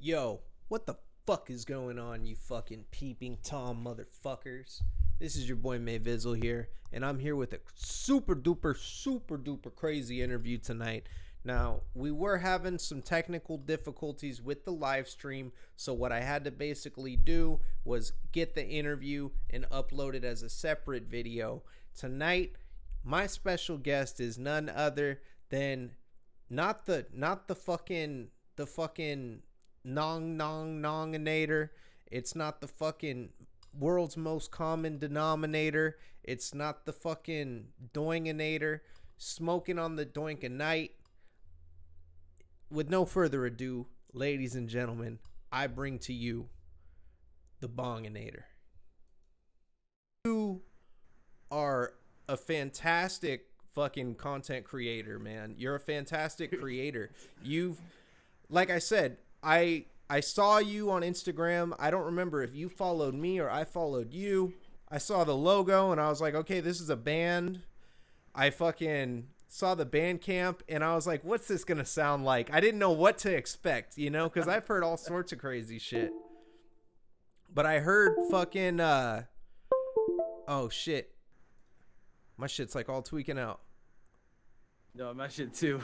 Yo, what the fuck is going on, you fucking peeping Tom motherfuckers? This is your boy May Vizzle here, and I'm here with a super duper crazy interview tonight. Now, we were having some technical difficulties with the live stream, so what I had to basically do was get the interview and upload it as a separate video. Tonight, my special guest is none other than not the fucking Nonginator. It's not the fucking world's most common denominator. It's not the fucking Doinginator. Smoking on the doink a night. With no further ado, ladies and gentlemen, I bring to you the Bonginator. You are a fantastic fucking content creator, man. You're a fantastic creator. Like I said, I saw you on Instagram. I don't remember if you followed me or I followed you. I saw the logo and I was like, okay, this is a band. I fucking saw the Bandcamp and I was like, what's this gonna sound like? I didn't know what to expect, because I've heard all sorts of crazy shit. But I heard fucking oh shit. My shit's like all tweaking out. No, my shit too.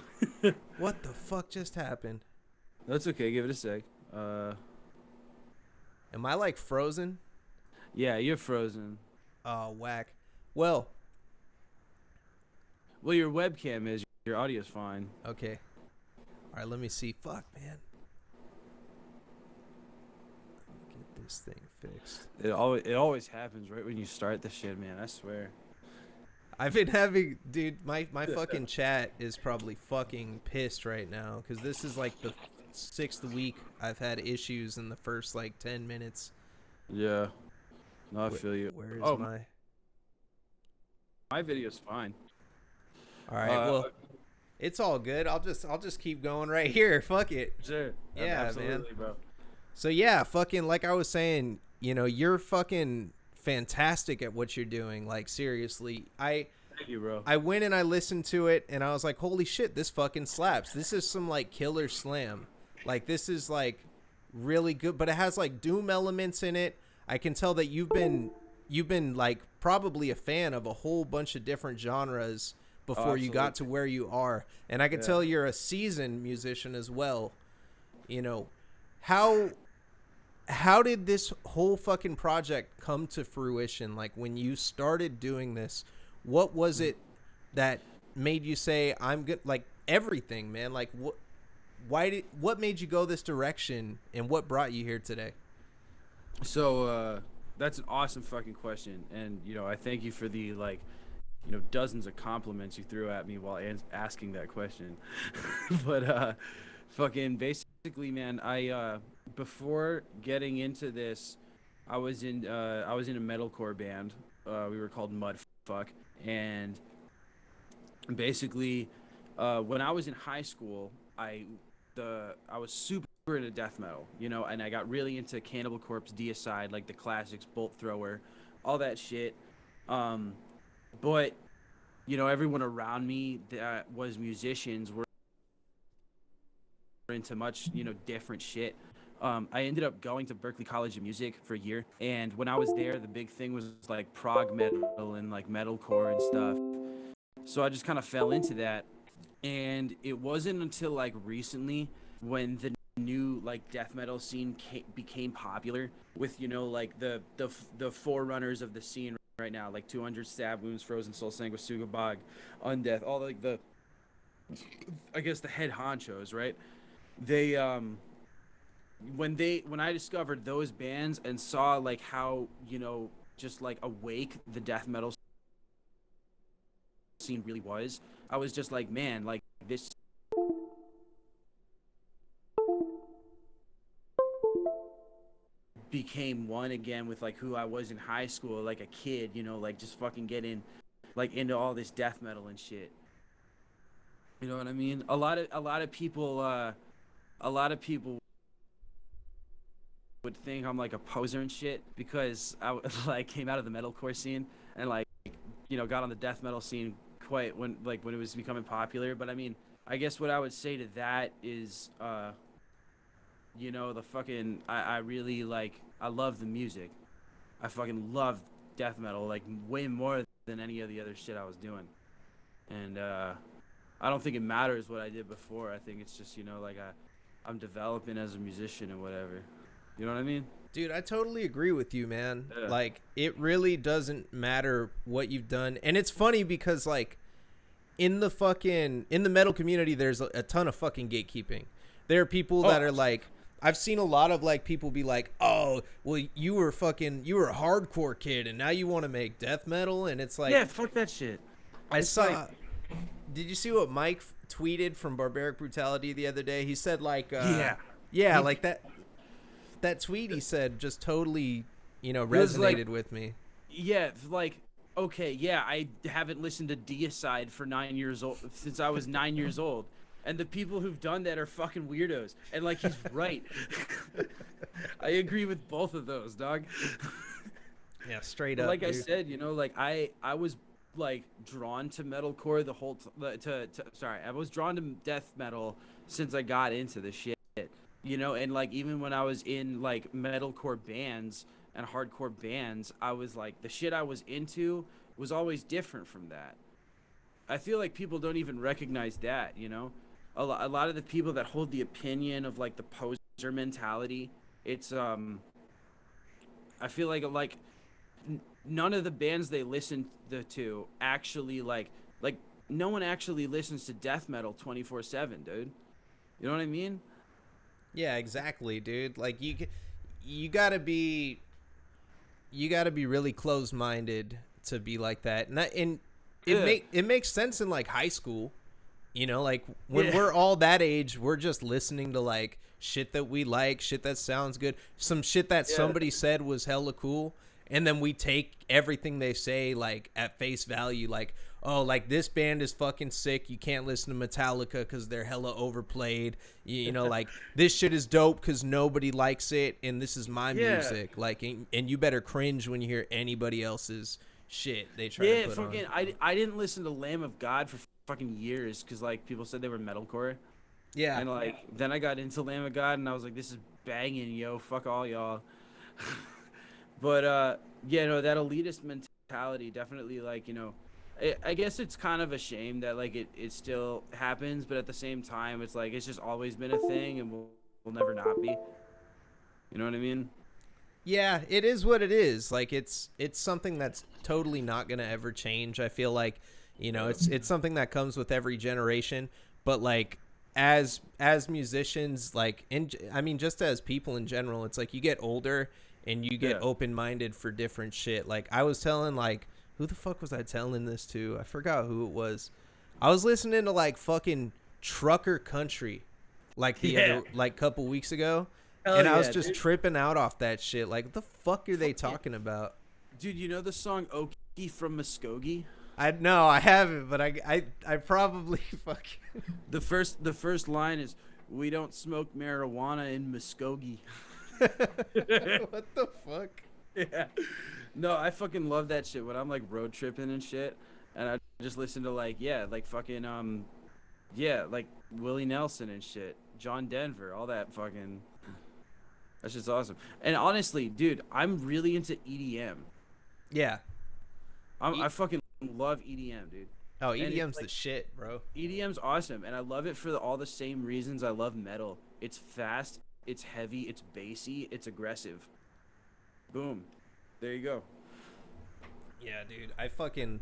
What the fuck just happened? That's okay. Give it a sec. Am I like frozen? Yeah, you're frozen. Oh, whack. Well, your webcam is. Your audio's fine. okay. All right, let me see. Fuck, man. Let me get this thing fixed. It always happens right when you start the shit, man. I swear. I've been having, dude, my fucking chat is probably fucking pissed right now because this is like the 6th week I've had issues in the first like 10 minutes. Yeah. No, I feel you. Where is my video's fine. All right, well, it's all good. I'll just keep going right here. Fuck it. Sure. Yeah, absolutely, man. Bro. So yeah, fucking like I was saying, you're fucking fantastic at what you're doing. Like seriously, Thank you, bro. I went and I listened to it and I was like, holy shit, this fucking slaps. This is some like killer slam. Like this is like really good, but it has like doom elements in it. I can tell that you've been like probably a fan of a whole bunch of different genres before you got to where you are. And I can tell you're a seasoned musician as well. How did this whole fucking project come to fruition? Like when you started doing this, what was it that made you say I'm good? Like everything, man. Like what made you go this direction and what brought you here today? So that's an awesome fucking question, and I thank you for the dozens of compliments you threw at me while asking that question. But fucking basically, man, I before getting into this, I was in a metalcore band. We were called Mudfuck, and basically, when I was in high school, I was super into death metal, and I got really into Cannibal Corpse, Deicide, like the classics, Bolt Thrower, all that shit. But everyone around me that was musicians were into much different shit. I ended up going to Berklee College of Music for a year, and when I was there, the big thing was like prog metal and like metalcore and stuff. So I just kind of fell into that, and it wasn't until like recently when the new like death metal scene became popular with like the forerunners of the scene right now, like 200 Stab Wounds, Frozen Soul, Sanguisuga Bog, Undeath, all like the head honchos, right? They when I discovered those bands and saw like how just like awake the death metal scene really was, I was just like, man, like this became one again with like who I was in high school, like a kid, like just fucking getting like into all this death metal and shit. You know what I mean? A lot of people would think I'm like a poser and shit because I like came out of the metalcore scene and like got on the death metal scene quite when it was becoming popular. But I mean, I guess what I would say to that is you know, the fucking I really like I love the music. I fucking love death metal like way more than any of the other shit I was doing. And I don't think it matters what I did before. I think it's just, you know, like I'm developing as a musician and whatever. You know what I mean? Dude, I totally agree with you, man. Yeah. Like, it really doesn't matter what you've done. And it's funny because, like, in the metal community, there's a ton of fucking gatekeeping. There are people that are like, I've seen a lot of like people be like, oh, well, you were a hardcore kid and now you want to make death metal. And it's like, Yeah, fuck that shit. I It's saw, like, did you see what Mike tweeted from Barbaric Brutality the other day? He said like, yeah. yeah, He, like that tweet he said just totally, was like, resonated with me. yeah, like, okay, yeah, I haven't listened to Deicide for 9 years old since I was 9 years old. And the people who've done that are fucking weirdos. And like he's right. I agree with both of those, dog. Yeah, straight But up. like I Dude. said, you know, like I was like drawn to metalcore the whole sorry, I was drawn to death metal since I got into the shit. You know, and like even when I was in like metalcore bands and hardcore bands, I was like the shit I was into was always different from that. I feel like people don't even recognize that, you know? A lot of the people that hold the opinion of like the poser mentality, it's I feel like none of the bands they listen to actually like no one actually listens to death metal 24/7, dude. You know what I mean? Yeah, exactly, dude. Like you gotta be really closed minded to be like that, and Yeah. it makes sense in like high school. Like when Yeah. we're all that age, we're just listening to like shit that we like, shit that sounds good, some shit that Yeah. somebody said was hella cool, and then we take everything they say like at face value, like, oh, like this band is fucking sick, you can't listen to Metallica because they're hella overplayed, like this shit is dope because nobody likes it and this is my Yeah. music, like, and you better cringe when you hear anybody else's shit they try to Yeah, put on. fucking I didn't listen to Lamb of God for fucking years cuz like people said they were metalcore. Yeah. And like then I got into Lamb of God and I was like this is banging, yo, fuck all y'all. But yeah, no, that elitist mentality definitely like, you know, I guess it's kind of a shame that like it still happens, but at the same time it's like it's just always been a thing and will never not be. You know what I mean? Yeah, it is what it is. Like it's something that's totally not going to ever change. I feel like, it's something that comes with every generation, but like as musicians, like I mean just as people in general, it's like you get older and you get Yeah. open-minded for different shit. Like I was telling like who the fuck was I telling this to? I forgot who it was. I was listening to like fucking trucker country like the Yeah. other like couple weeks ago, Hell and I was yeah, just dude. tripping out off that shit. Like, what the fuck are they Fucking talking about? dude, you know the song Okie from Muskogee? I no, I haven't, but I probably fucking. The first line is we don't smoke marijuana in Muskogee. What the fuck? Yeah. No, I fucking love that shit when I'm like road tripping and shit, and I just listen to like yeah, like fucking yeah, like Willie Nelson and shit, John Denver, all that fucking. That's just awesome. And honestly, dude, I'm really into EDM. Yeah. I fucking love EDM, dude. Oh, And it's EDM's the like shit, bro. EDM's awesome, and I love it for all the same reasons I love metal. It's fast, it's heavy, it's bassy, it's aggressive. Boom. There you go. Yeah, dude. I fucking.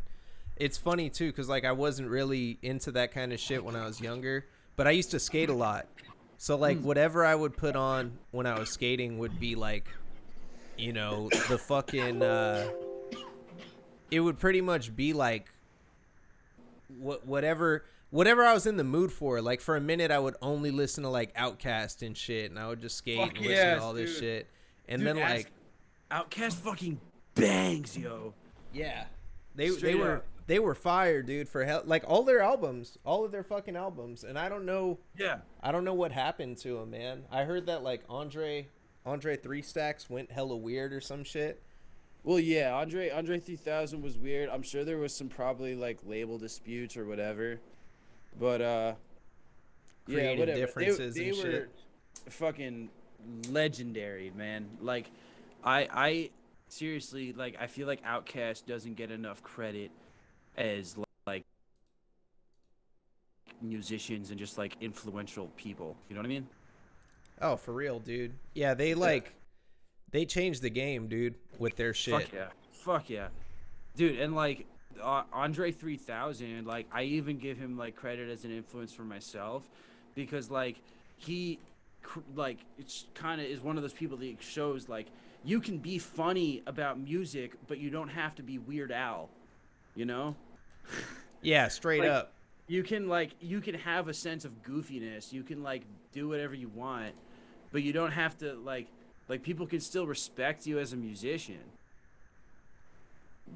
It's funny too, cause like I wasn't really into that kind of shit when I was younger, but I used to skate a lot. So like whatever I would put on when I was skating would be like, the fucking. It would pretty much be like whatever I was in the mood for. Like for a minute, I would only listen to like Outkast and shit, and I would just skate Fuck and listen to yes, all this dude. shit. And Dude, then like, Outcast fucking bangs, yo. yeah, they Straight were up. they were fired, dude. For hell, like all their albums, all of their fucking albums. And Yeah. I don't know what happened to them, man. I heard that like Andre Three Stacks went hella weird or some shit. Well, yeah, Andre 3000 was weird. I'm sure there was some probably like label disputes or whatever. But yeah, Creative whatever. differences They and were shit. fucking legendary, man. Like, I seriously, like, I feel like Outkast doesn't get enough credit as like musicians and just like influential people. You know what I mean? Oh, for real, dude. Yeah, Yeah. they changed the game, dude, with their shit. Fuck yeah. Fuck yeah. Dude, and like Andre 3000, like I even give him like credit as an influence for myself because like he like it's kind of is one of those people that shows like you can be funny about music but you don't have to be Weird Al, you know? Yeah, straight Like up. you can have a sense of goofiness. You can like do whatever you want, but you don't have to like people can still respect you as a musician.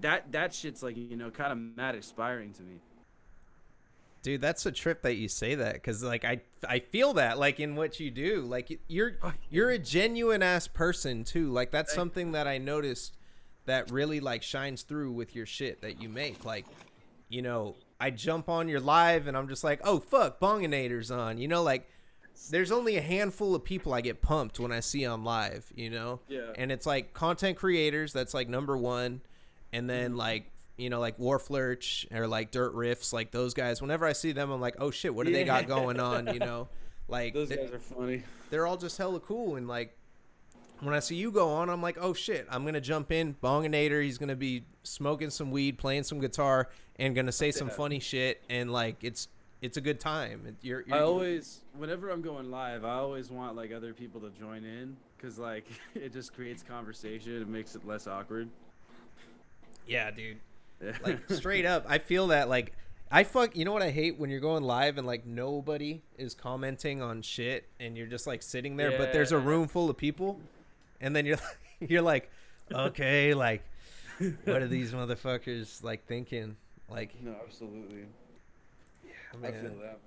That shit's like, you know, kind of mad inspiring to me. Dude, that's a trip that you say that cuz like I feel that like in what you do. Like Fuck you're yeah. a genuine ass person too. Like that's Thank something that I noticed that really like shines through with your shit that you make. Like, you know, I jump on your live and I'm just like, "Oh fuck, Bonginator's on." You know, like there's only a handful of people I get pumped when I see on live, you know? Yeah. And it's like content creators, that's like number one. And then Mhm. like, you know, like Warflurch or like Dirt Riffs, like those guys, whenever I see them, I'm like, oh shit, what do they Yeah. got going on, you know? Like, Those guys are funny. they're all just hella cool. And like, when I see you go on, I'm like, oh shit, I'm going to jump in. Bonginator, he's going to be smoking some weed, playing some guitar, and going to say some Yeah. funny shit. And like, it's a good time. I always, whenever I'm going live, I always want like other people to join in because like it just creates conversation. It makes it less awkward. yeah, dude. Yeah. Like straight up, I feel that like you know what I hate when you're going live and like nobody is commenting on shit and you're just like sitting there, but there's a Yeah. room full of people, and then you're you're like, okay, like what are these motherfuckers like thinking? Like, No, absolutely. I feel man, that.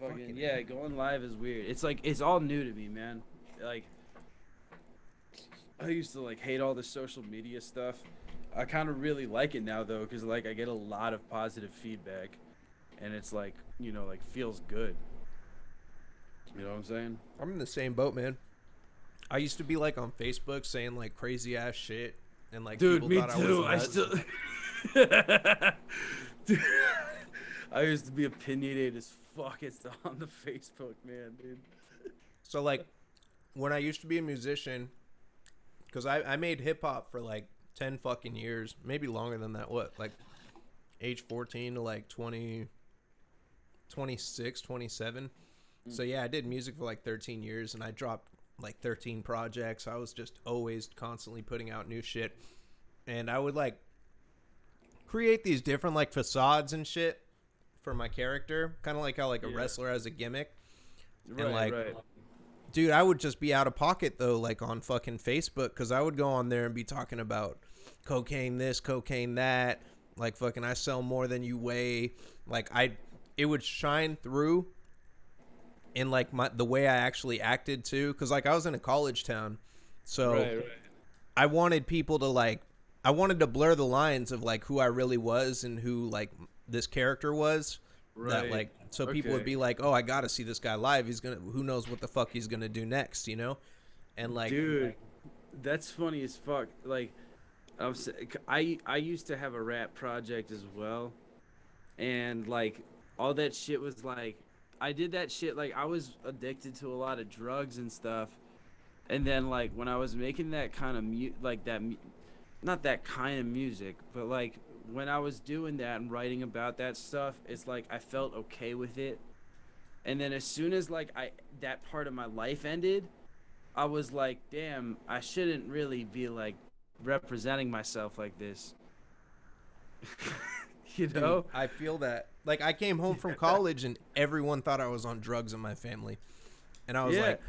Fucking fucking yeah, going live is weird. It's like it's all new to me, man. Like I used to like hate all this social media stuff. I kind of really like it now though, because like I get a lot of positive feedback, and it's like you know like feels good. You know what I'm saying? I'm in the same boat, man. I used to be like on Facebook saying like crazy ass shit, and like Dude, people me thought I was too. I nuts. still. Dude, I used to be opinionated as fuck on the Facebook, man, dude. So like when I used to be a musician, because I made hip hop for like 10 fucking years, maybe longer than that. What, like age 14 to like 20, 26, 27. So yeah, I did music for like 13 years and I dropped like 13 projects. I was just always constantly putting out new shit. And I would like create these different like facades and shit for my character, kind of like how like a Yeah. wrestler has a gimmick. And Right, like, right. dude, I would just be out of pocket though, like on fucking Facebook, because I would go on there and be talking about cocaine this, cocaine that, like fucking I sell more than you weigh. Like it would shine through in like the way I actually acted too, because like I was in a college town, so Right, right. I wanted people to like, I wanted to blur the lines of like who I really was and who like this character was. That Right. like, so people would Okay. be like, oh, I gotta see this guy live. He's gonna, who knows what the fuck he's gonna do next, you know? And like, Dude, that's funny as fuck. Like, I used to have a rap project as well, and like all that shit was like, I did that shit like I was addicted to a lot of drugs and stuff, and then like when I was making that kind of like not that kind of music, but like when I was doing that and writing about that stuff, it's like I felt okay with it. And then as soon as like I that part of my life ended, I was like, damn, I shouldn't really be like representing myself like this. You dude, know? I feel that. Like, I came home from college and everyone thought I was on drugs in my family, and I was Yeah. like,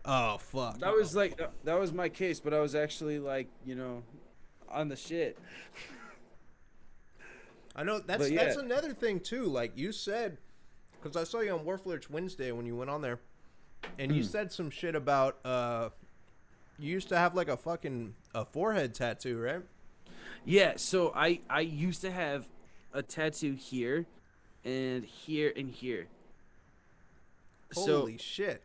oh fuck. That was like that was my case, but I was actually like, you know, on the shit. I know But yeah. that's another thing too. Like you said, because I saw you on Warflurch Wednesday when you went on there, and you said some shit about you used to have like a fucking a forehead tattoo, right? Yeah, so I used to have a tattoo here and here and here. So Holy shit.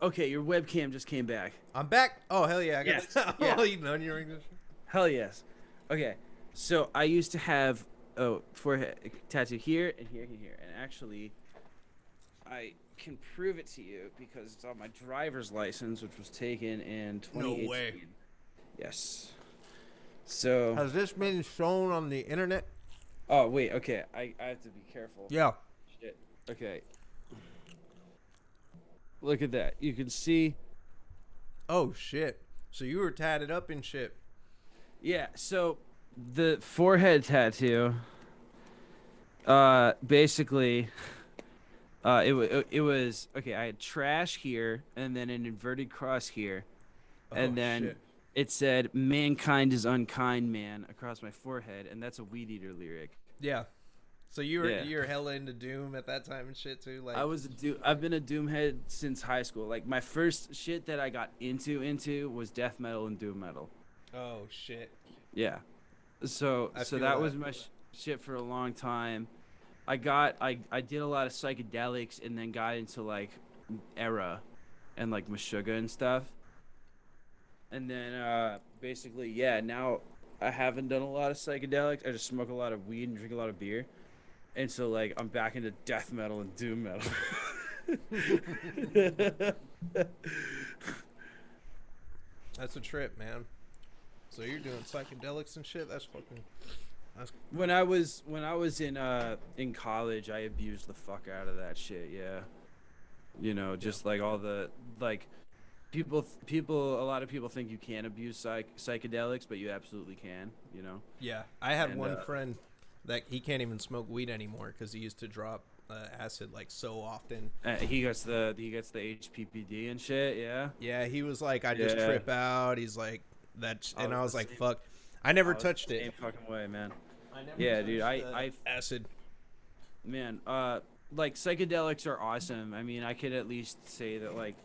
Okay, your webcam just came back. I'm back. Oh hell yeah! I got Yes. this. Yeah. Oh, you know you're English. Hell yes. Okay. So I used to have forehead tattoo here and here and here, and actually, I can prove it to you because it's on my driver's license, which was taken in No 2018. way. Yes. So. Has this been shown on the internet? Oh wait. Okay. I have to be careful. Yeah. Shit. Okay. Look at that. You can see. Oh shit. So you were tatted up and shit. Yeah. So the forehead tattoo. Basically. It was okay. I had trash here, and then an inverted cross here, Oh and then shit. it said "Mankind is unkind, man" across my forehead, and that's a Weed Eater lyric. Yeah. So Yeah. you were hella into Doom at that time and shit too. Like I've been a Doom head since high school. Like my first shit that I got into was death metal and Doom metal. oh shit. Yeah. So I feel that was my shit for a long time. I did a lot of psychedelics and then got into like era and like Meshuggah and stuff. And then basically yeah, now I haven't done a lot of psychedelics. I just smoke a lot of weed and drink a lot of beer. And so like I'm back into death metal and doom metal. That's a trip, man. So you're doing psychedelics and shit? That's fucking that's When I was in college, I abused the fuck out of that shit, yeah. You know, just like all the like a lot of people think you can't abuse psychedelics, but you absolutely can, you know. yeah. I had And one friend that he can't even smoke weed anymore because he used to drop acid like so often. he gets the HPPD and shit, yeah. Yeah, he was like, I just Yeah. trip out. He's like that, and I was the like, same. fuck. I never I was touched the it. same fucking way, man. I never Yeah, dude, touched acid. man, like psychedelics are awesome. I mean, I could at least say that like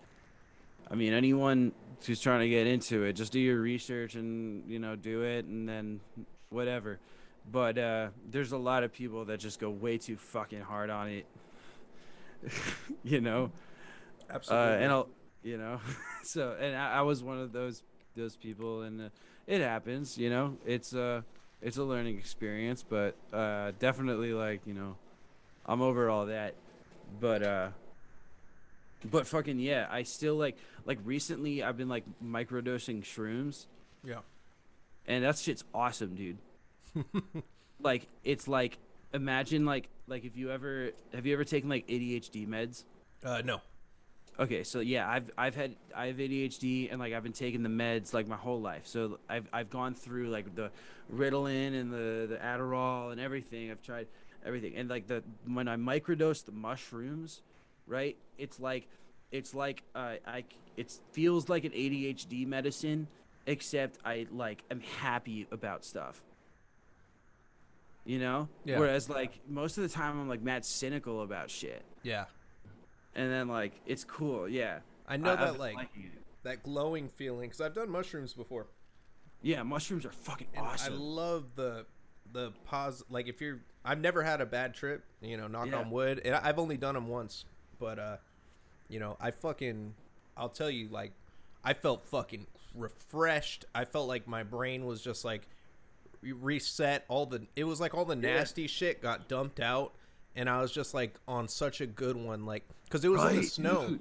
I mean, anyone who's trying to get into it, just do your research and, you know, do it and then whatever. But there's a lot of people that just go way too fucking hard on it. You know? Absolutely. And I'll, you know, so and I was one of those people, and it happens, you know. It's a learning experience, but definitely like, you know, I'm over all that. But fucking yeah, I still like recently I've been like microdosing shrooms, Yeah. and that shit's awesome, dude. Like it's like imagine like if you ever have you ever taken like ADHD meds? No. Okay, so yeah, I have ADHD and like I've been taking the meds like my whole life. So I've gone through like the Ritalin and the Adderall and everything. I've tried everything. And like when I microdose the mushrooms, right? It's like it feels like an ADHD medicine, except I like am happy about stuff. You know? Yeah. Whereas like most of the time I'm like mad cynical about shit. Yeah. And then like it's cool, yeah. I know I've that been like liking it. that glowing feeling because I've done mushrooms before. Yeah, mushrooms are fucking And awesome. I love the pause. Like if you're, I've never had a bad trip. You know, knock Yeah. on wood. And I've only done them once, but you know, I'll tell you, like, I felt fucking refreshed. I felt like my brain was just like reset. It was like all the nasty shit got dumped out, and I was just like on such a good one, like, because it was in the snow, dude.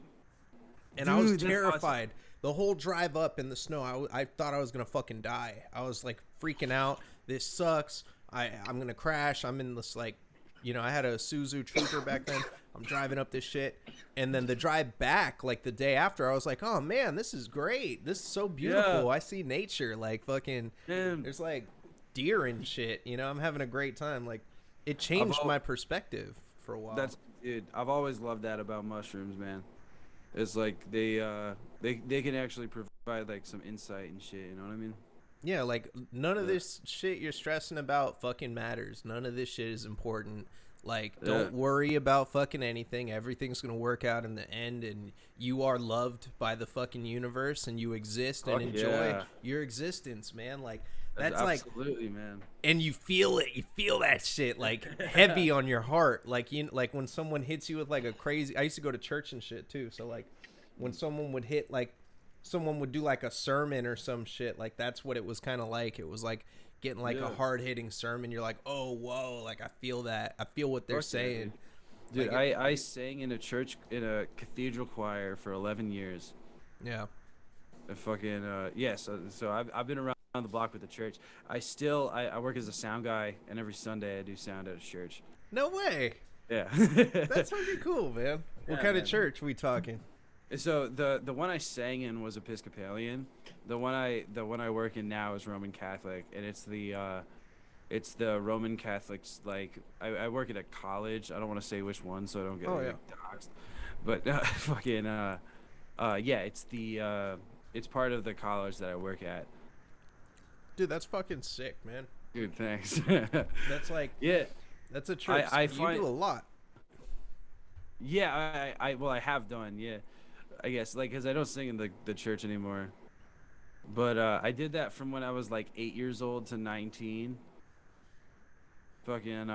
and I was Dude, that's terrified. The whole drive up in the snow, I thought I was gonna fucking die. I was like freaking out. This sucks. I'm gonna crash. I'm in this like, you know, I had a Suzu Trooper back then. I'm driving up this shit, and then the drive back, like the day after, I was like, oh man, this is great. This is so beautiful. Yeah. I see nature, like fucking. Damn. There's like deer and shit. You know, I'm having a great time. Like, it changed my perspective for a while. Dude, I've always loved that about mushrooms, man. It's like they can actually provide like some insight and shit, you know what I mean? Yeah, like none of this shit you're stressing about fucking matters. None of this shit is important. Like, don't worry about fucking anything. Everything's gonna work out in the end, and you are loved by the fucking universe, and you exist and enjoy your existence, man. Like, that's like, absolutely, man. and you feel it. You feel that shit like heavy on your heart. Like, you like when someone hits you with like a crazy. I used to go to church and shit too, so like when someone would hit like someone would do like a sermon or some shit, like that's what it was kind of like. It was like getting like a Yeah. hard hitting sermon. You're like, oh whoa, like I feel that. I feel what they're Fuck yeah, saying. dude. Like it, I sang in a church in a cathedral choir for 11 years. yeah. A fucking yeah. So I've been around the block with the church. I work as a sound guy, and every Sunday I do sound at a church. No way. Yeah. That's fucking cool, man. What Yeah, kind of man. church we talking? So the one I sang in was Episcopalian. The one I work in now is Roman Catholic, and it's the Roman Catholics. Like I work at a college. I don't want to say which one, so I don't get Oh yeah. like, doxxed. But fucking yeah, it's part of the college that I work at. Dude, that's fucking sick, man. Dude, thanks. That's like Yeah, that's a trip. I You find do a lot. yeah I have done, yeah, I guess, like, because I don't sing in the church anymore. But I did that from when I was like 8 years old to 19. Fucking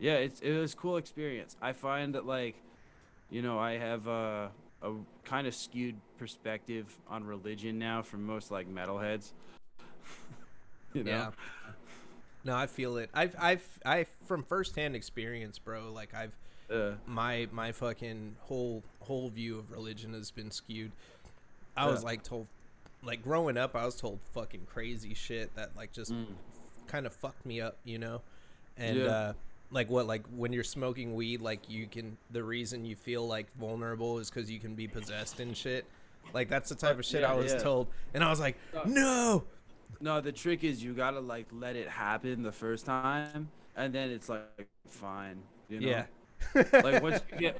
yeah, it was a cool experience. I find that, like, I have a kind of skewed perspective on religion now from most like metalheads. you know Yeah. No, I feel it. I've from firsthand experience, bro. Like my fucking whole view of religion has been skewed. I was like told, like growing up, I was told fucking crazy shit that like just kind of fucked me up, and Yeah. like when you're smoking weed, like the reason you feel like vulnerable is because you can be possessed and shit. Like that's the type of shit Yeah, I was yeah. told, and I was like, Uh, no. No, the trick is you gotta like let it happen the first time, and then it's like fine, Yeah. Like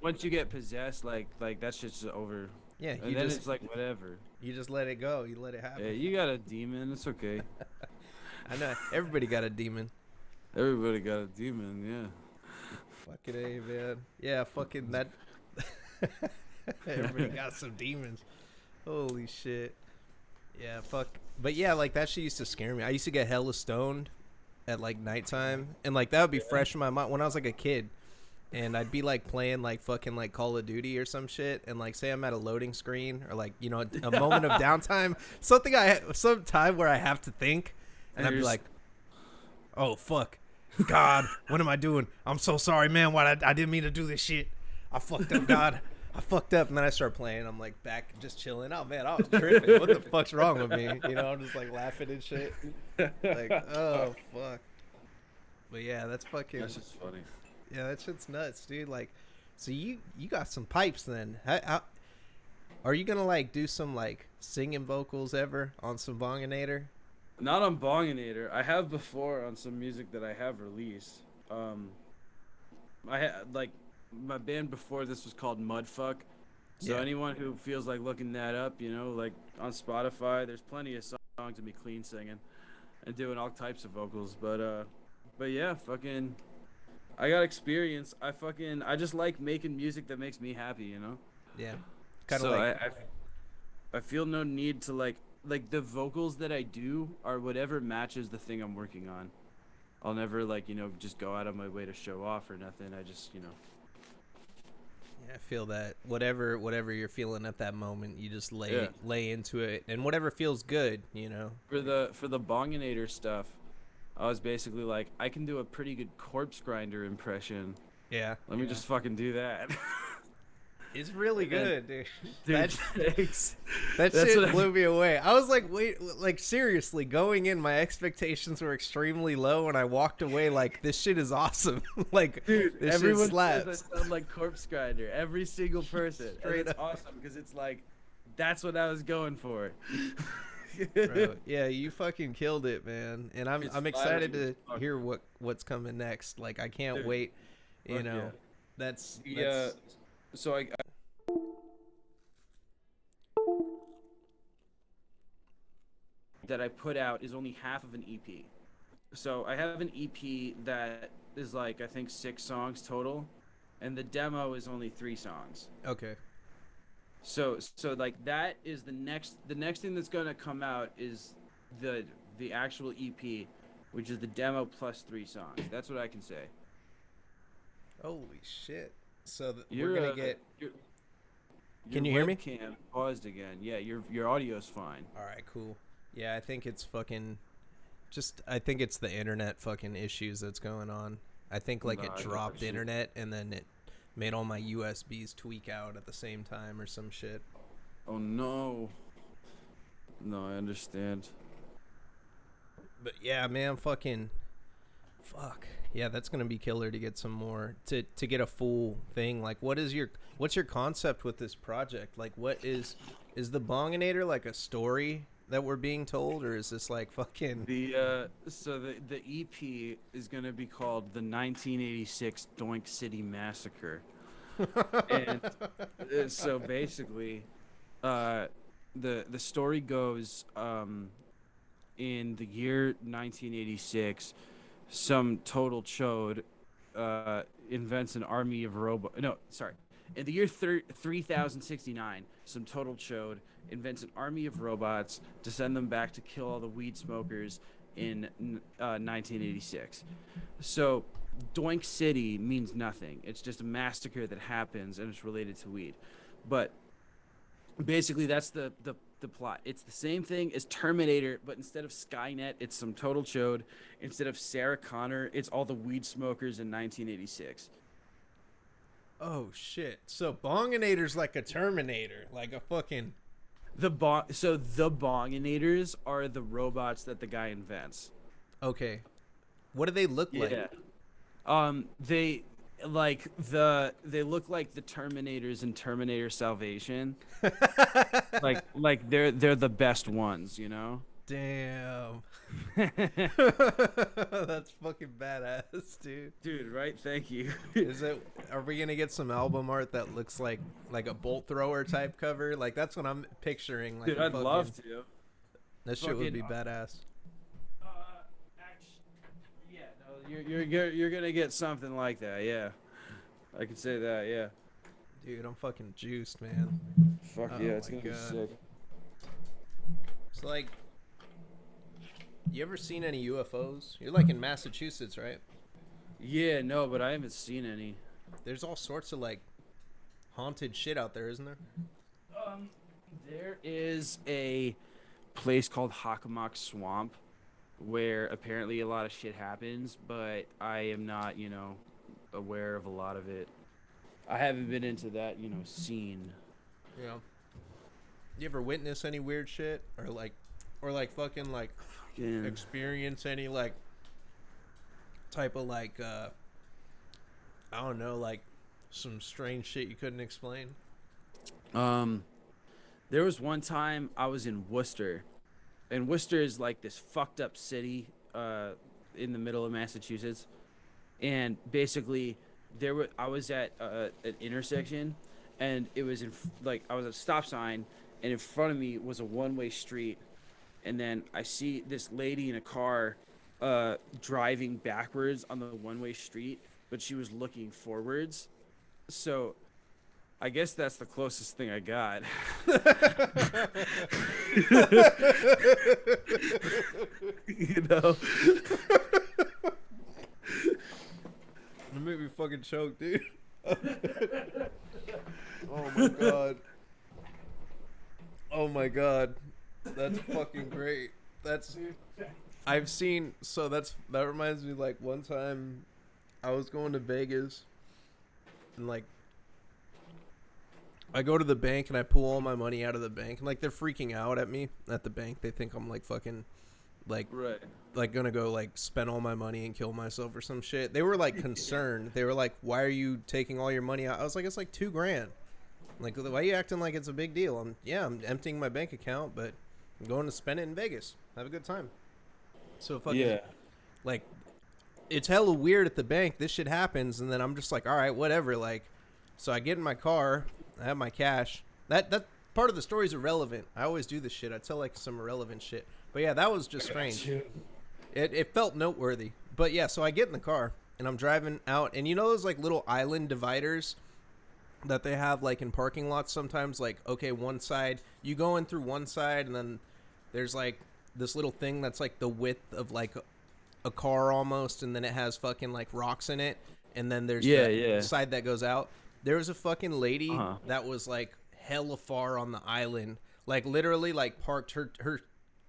once you get possessed, like that shit's over, Yeah, and then it's like whatever. you just let it go. You let it happen. Yeah, you got a demon, it's okay. I know everybody got a demon. Everybody got a demon, yeah. Fucking A, man. Yeah, fucking that. Everybody got some demons. Holy shit. Yeah, fuck. But yeah, like that shit used to scare me. I used to get hella stoned at like nighttime, and like that would be fresh in my mind when I was like a kid. And I'd be like playing like fucking like Call of Duty or some shit, and like say I'm at a loading screen or like a moment of downtime, some time where I have to think, and I'd be like, oh fuck, God, what am I doing? I'm so sorry, man. I didn't mean to do this shit. I fucked up, God. I fucked up, and then I start playing. I'm like back, just chilling. Oh man, I was tripping. What the fuck's wrong with me? I'm just like laughing and shit. Like, oh fuck. But yeah, that's fucking. That's just funny. Yeah, that shit's nuts, dude. Like, so you got some pipes then? How, are you gonna like do some like singing vocals ever on some Bonginator? Not on Bonginator. I have before on some music that I have released. I had like my band before this was called Mudfuck. So Yeah. anyone who feels like looking that up, like on Spotify, there's plenty of songs to be clean singing and doing all types of vocals. But yeah, fucking, I got experience. I just like making music that makes me happy, Yeah. Kind of So like. I feel no need to like the vocals that I do are whatever matches the thing I'm working on. I'll never like, just go out of my way to show off or nothing. I just, Yeah, I feel that. Whatever you're feeling at that moment, you just Yeah. lay into it, and whatever feels good. For the Bonginator stuff, I was basically like, I can do a pretty good corpse grinder impression. Yeah. Let me just fucking do that. It's really And then- good, dude. Dude, That, thanks. that That's shit what I- blew me away. I was like, wait, like seriously, going in, my expectations were extremely low, and I walked away like, this shit is awesome. Like, Dude, this shit everyone slaps. says I sound like corpse grinder. Every single person. Straight And it's up. awesome because it's like, that's what I was going for. Bro, yeah, you fucking killed it, man. And I'm It's excited flattering to as fuck. hear what's coming next. Like, I can't Dude, wait. fuck yeah. That's Yeah. So I that I put out is only half of an EP. So I have an EP that is like, I think 6 songs total, and the demo is only 3 songs. okay. So like that is the next thing that's gonna come out is the actual EP, which is the demo plus 3 songs. That's what I can say. Holy shit. So we're You're gonna get. you're, Your Can you hear me? webcam paused again. Yeah, your audio's fine. All right, cool. Yeah, I think it's fucking just I think it's the internet fucking issues that's going on. I think like No, it I dropped got you. internet and then it made all my USBs tweak out at the same time or some shit. Oh no. No, I understand. But yeah, man, fucking fuck. Yeah, that's going to be killer to get some more to get a full thing. Like what's your concept with this project? Like what is the Bonginator like a story that we're being told or is this like fucking The EP is gonna be called the 1986 Doink City Massacre, and so basically, uh, the story goes, in the year 1986, some total chode invents an army of robots. No, sorry. In the year 3069, some total chode invents an army of robots to send them back to kill all the weed smokers in 1986. So, Doink City means nothing. It's just a massacre that happens and it's related to weed. But basically, that's the plot. It's the same thing as Terminator, but instead of Skynet, it's some total chode. Instead of Sarah Connor, it's all the weed smokers in 1986. Oh shit. So Bonginator's like a Terminator, like a fucking So the Bonginators are the robots that the guy invents. okay. What do they look like? Yeah. They they look like the Terminators in Terminator Salvation. They're the best ones, you know? Damn. That's fucking badass, dude. Dude, right? Thank you. Is it are we going to get some album art that looks like a bolt thrower type cover? Like that's what I'm picturing like Dude, I'd love to. That shit would be badass. Yeah, no, you're gonna get something like that. Yeah, I could say that. Yeah. Dude, I'm fucking juiced, man. Fuck Oh yeah, it's my gonna be God. sick. It's like you ever seen any UFOs? You're like in Massachusetts, right? Yeah, no, but I haven't seen any. There's all sorts of like haunted shit out there, isn't there? There is a place called Hockomock Swamp where apparently a lot of shit happens, but I am not, aware of a lot of it. I haven't been into that, scene. Yeah. You ever witness any weird shit or like fucking like Yeah. experience any like type of like I don't know, like some strange shit you couldn't explain? There was one time I was in Worcester, and Worcester is like this fucked up city in the middle of Massachusetts, and basically I was at an intersection, and it was I was at a stop sign, and in front of me was a one-way street, and then I see this lady in a car driving backwards on the one-way street, but she was looking forwards. So I guess that's the closest thing I got. you know? It made me fucking choke, dude. Oh my God. Oh my God. That's fucking great. I've seen, that reminds me, like, one time I was going to Vegas and, like, I go to the bank and I pull all my money out of the bank and, like, they're freaking out at me at the bank. They think I'm, like, fucking, like, Right. like, gonna go, like, spend all my money and kill myself or some shit. They were, like, concerned. They were like, why are you taking all your money out? I was like, it's like $2,000. Like, why are you acting like it's a big deal? I'm emptying my bank account, but I'm going to spend it in Vegas. Have a good time. So fucking, Yeah. like, it's hella weird at the bank. This shit happens, and then I'm just like, all right, whatever. Like, so I get in my car. I have my cash. That part of the story is irrelevant. I always do this shit. I tell, like, some irrelevant shit. But, yeah, that was just strange. It felt noteworthy. But, yeah, so I get in the car, and I'm driving out. And you know those, like, little island dividers that they have, like, in parking lots sometimes? Like, okay, one side, you go in through one side, and then there's, like, this little thing that's, like, the width of, like, a car almost, and then it has fucking, like, rocks in it. And then there's the side that goes out. There was a fucking lady that was, like, hella far on the island, like literally like parked her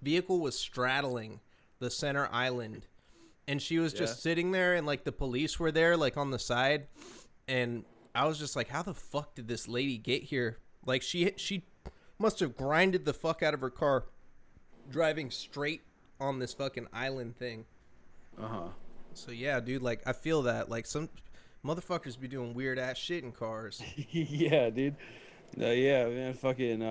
vehicle was straddling the center island, and she was Yeah. just sitting there, and like the police were there like on the side, and I was just like, how the fuck did this lady get here? Like she must have grinded the fuck out of her car driving straight on this fucking island thing. Uh-huh. So yeah, dude, like I feel that like some motherfuckers be doing weird ass shit in cars. Yeah, dude. No, yeah, man, fucking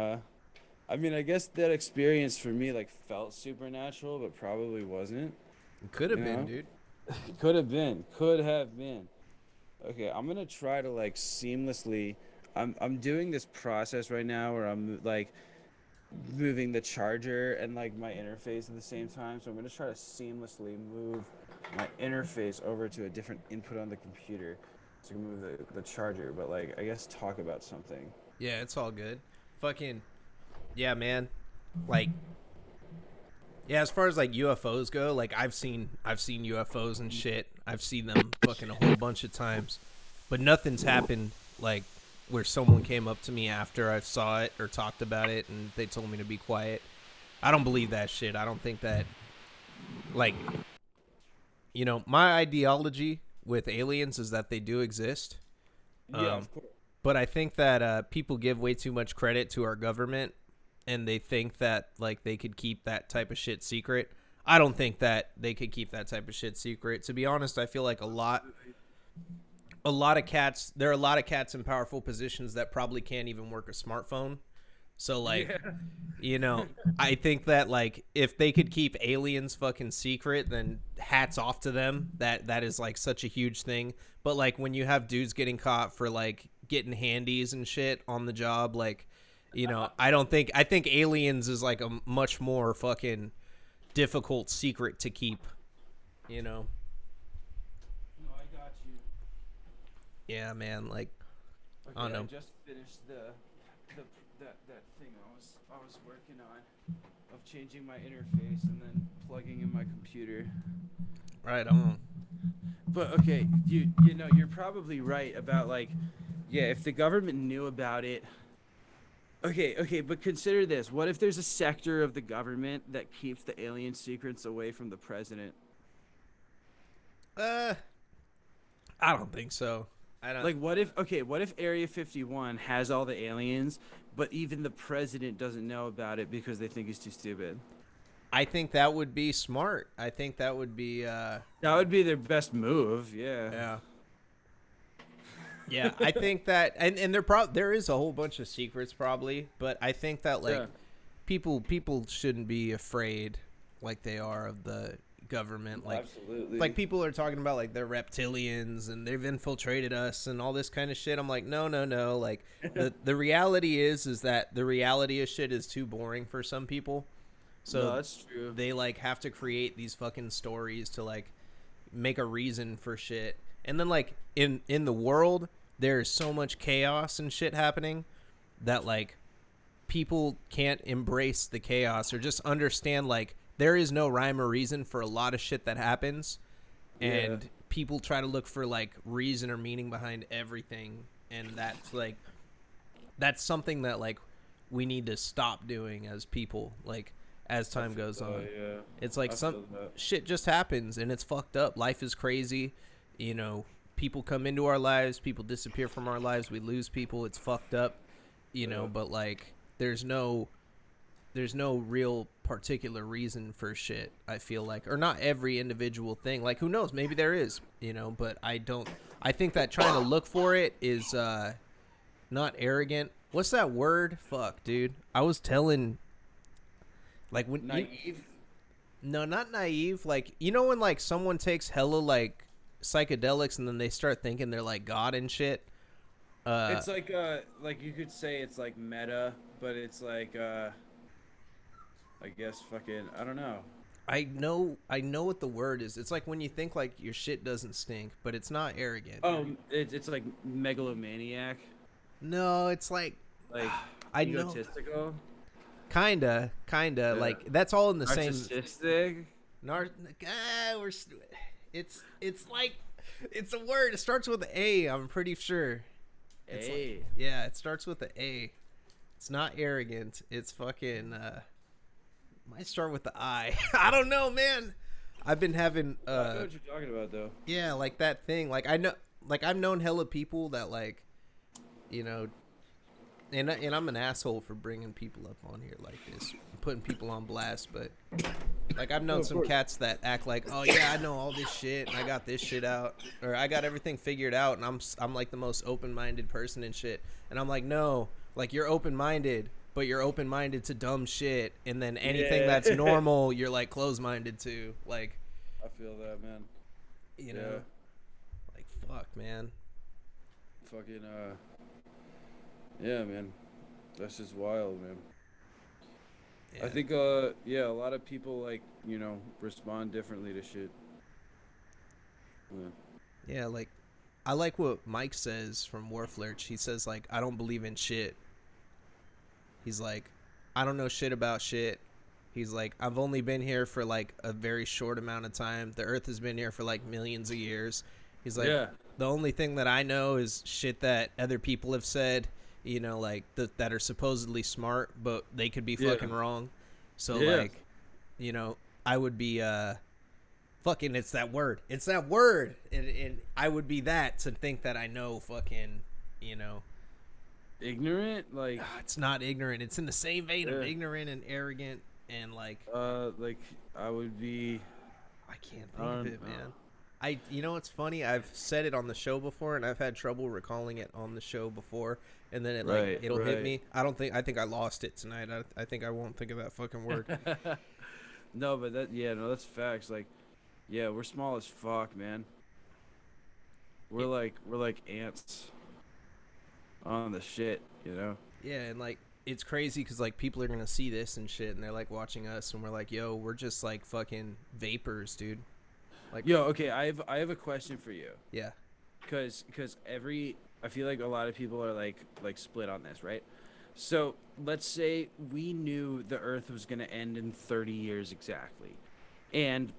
I mean, I guess that experience for me like felt supernatural, but probably wasn't, It could you have been, know? dude. Could have been. Could have been. Okay, I'm gonna try to like seamlessly. I'm doing this process right now where I'm like moving the charger and like my interface at the same time. So I'm gonna try to seamlessly move my interface over to a different input on the computer to move the charger. But like, I guess talk about something. Yeah, it's all good. Fucking yeah, man. Like yeah, as far as like UFOs go, like I've seen UFOs and shit. I've seen them fucking a whole bunch of times. But nothing's happened like where someone came up to me after I saw it or talked about it and they told me to be quiet. I don't believe that shit. I don't think that like my ideology with aliens is that they do exist. Yeah, Um of course. but I think that people give way too much credit to our government and they think that like they could keep that type of shit secret. I don't think that they could keep that type of shit secret. To be honest, I feel like there are a lot of cats in powerful positions that probably can't even work a smartphone. So like, Yeah. you know, I think that like if they could keep aliens fucking secret, then hats off to them. That is like such a huge thing. But like when you have dudes getting caught for like getting handies and shit on the job, like, I think aliens is like a much more fucking difficult secret to keep, you know. No, I got you. Yeah, man, like I don't Okay, I know. just finished the that thing I was working on of changing my interface and then plugging in my computer. Right on. But okay, you know you're probably right about like, yeah, if the government knew about it. Okay, but consider this. What if there's a sector of the government that keeps the alien secrets away from the president? Uh I don't think so. I don't Like what if Area 51 has all the aliens, but even the president doesn't know about it because they think he's too stupid? I think that would be smart. I think that would be That would be their best move, yeah. yeah. Yeah, I think that and there is a whole bunch of secrets probably, but I think that like Yeah. people shouldn't be afraid like they are of the government. Absolutely. Like people are talking about like they're reptilians and they've infiltrated us and all this kind of shit. I'm like, no. Like the reality is that the reality of shit is too boring for some people. So No, that's true. they like have to create these fucking stories to like make a reason for shit. And then like in the world there's so much chaos and shit happening that like people can't embrace the chaos or just understand like there is no rhyme or reason for a lot of shit that happens, and Yeah. people try to look for like reason or meaning behind everything, and that's something that like we need to stop doing as people, like as time goes on. Yeah. It's like I some feel that. shit just happens and it's fucked up. Life is crazy, people come into our lives, people disappear from our lives, we lose people, it's fucked up, Yeah. but like there's no real particular reason for shit, I feel like, or not every individual thing. Like who knows, maybe there is, but I think that trying to look for it is not arrogant. What's that word? Fuck, dude. I was telling like when Naive. no, not naive. Like when like someone takes hella like psychedelics and then they start thinking they're like God and shit. It's like you could say it's like meta, but it's like I guess fucking I don't know. I know what the word is. It's like when you think like your shit doesn't stink, but it's not arrogant. It's like megalomaniac, No, it's like like I know, egotistical, kinda, Yeah. like that's all in the same. narcissistic. Nar- we're it's like it's a word. It starts with an A. I'm pretty sure. It's Hey, yeah, it starts with an A. It's not arrogant. It's fucking. Might start with the I. I don't know, man. I've been having. I know what you're talking about, though. Yeah, like that thing. Like I know. Like I've known hella people that like, you know, and I'm an asshole for bringing people up on here like this, putting people on blast. But like I've known of some course. cats that act like, oh yeah, I know all this shit and I got this shit out, or I got everything figured out, and I'm like the most open minded person and shit. And I'm like, no, like you're open minded, but you're open minded to dumb shit, and then anything Yeah. that's normal, you're like closed minded to. Like, I feel that, man. you Yeah. know, like fuck, man. Fucking, yeah, man. That's just wild, man. Yeah. I think, yeah, a lot of people, like, respond differently to shit. Yeah. Yeah, like I like what Mike says from Warflurch. He says like I don't believe in shit. He's like I don't know shit about shit. He's like I've only been here for like a very short amount of time. The earth has been here for like millions of years. He's like Yeah. the only thing that I know is shit that other people have said, like that are supposedly smart, but they could be Yeah. fucking wrong. So Yeah. like, I would be fucking it's that word, and I would be that to think that I know fucking, Ignorant? Like, it's not ignorant, it's in the same vein of Yeah. ignorant and arrogant, and like like, I would be, I can't I think of don't it, know. man. It's funny, I've said it on the show before and I've had trouble recalling it on the show before, and then Right, it'll hit right. me. I think I lost it tonight. I think I won't think of that fucking word. No, but that's facts. Like, yeah, we're small as fuck, man. We're like ants on the shit, you know? Yeah, and like it's crazy because like people are gonna see this and shit, and they're like watching us, and we're like, yo, we're just like fucking vapors, dude. Like, Yo, okay, I have a question for you. yeah, Cause I feel like a lot of people are like split on this, right? So let's say we knew the Earth was gonna end in 30 years exactly, and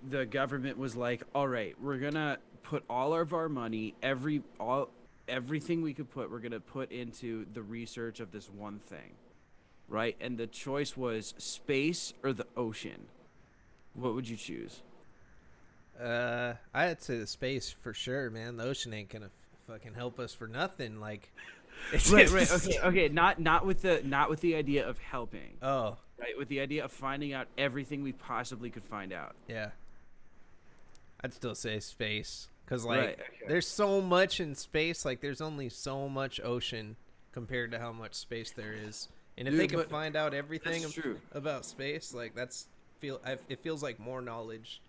the government was like, all right, we're gonna put all of our money, everything we could put, we're gonna put into the research of this one thing, right? And the choice was space or the ocean. What would you choose? I'd say the space for sure, man. The ocean ain't gonna fucking help us for nothing. Like, it's Right, just- okay. Not with the idea of helping. Oh, Right, with the idea of finding out everything we possibly could find out. yeah. I'd still say space, cause like Right, okay. there's so much in space. Like, there's only so much ocean compared to how much space there is. And if Dude, they could but find out everything That's true. about space, like it feels like more knowledge.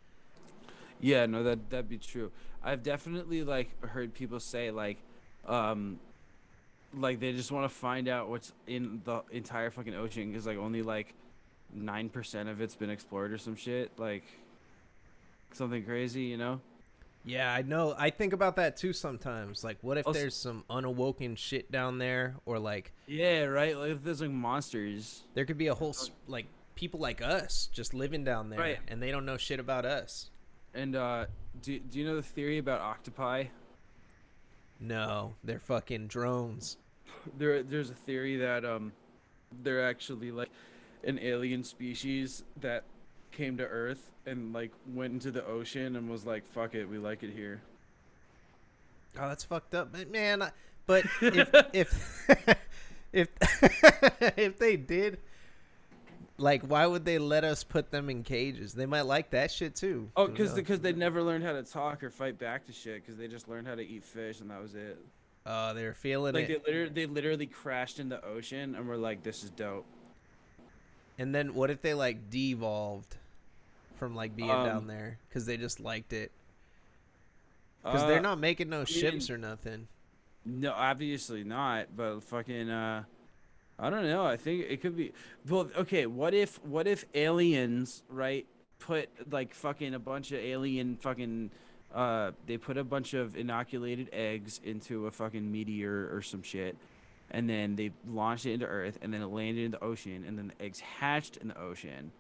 Yeah, no, that'd be true. I've definitely like heard people say like they just want to find out what's in the entire fucking ocean because like only like 9% of it's been explored or some shit, like something crazy, you know? Yeah, I know. I think about that too sometimes. Like, what if Also- there's some unawoken shit down there, or like Yeah, right. Like if there's like monsters. there could be a whole like people like us just living down there, Right. and they don't know shit about us. And do you know the theory about octopi? No, they're fucking drones. There's a theory that they're actually like an alien species that came to Earth and like went into the ocean and was like, "Fuck it, we like it here." Oh, that's fucked up, but man. But if if if they did, like, why would they let us put them in cages? They might like that shit too. Oh, Who knows? because they never learned how to talk or fight back to shit because they just learned how to eat fish and that was it. They're feeling Like it. they literally crashed in the ocean and were like, "This is dope." And then what if they like devolved from like being down Um, there because they just liked it? Because they're not making no ships or nothing. No, obviously not. But fucking, I don't know. I think it could be. Well, okay. What if aliens, right? Put like fucking a bunch of alien fucking. They put a bunch of inoculated eggs into a fucking meteor or some shit, and then they launched it into Earth, and then it landed in the ocean, and then the eggs hatched in the ocean.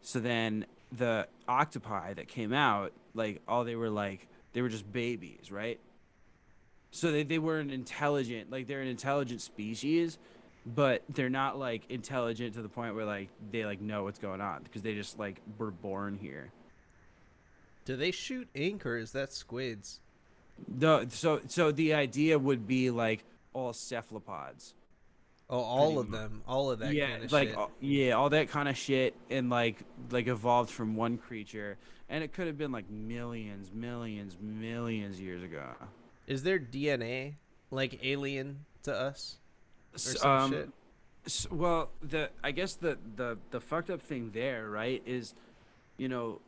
So then the octopi that came out, like all they were just babies, right? So they weren't intelligent, like they're an intelligent species, but they're not like intelligent to the point where like they like know what's going on because they just like were born here. Do they shoot ink or is that squids? So the idea would be like all cephalopods, Oh, pretty all of much. them, all of that Yeah, kind of like shit. yeah, all that kind of shit, and like evolved from one creature, and it could have been like millions, millions, millions years ago. Is there DNA like alien to us or S- some Um, shit? well, the I guess the fucked up thing there, right, is you know,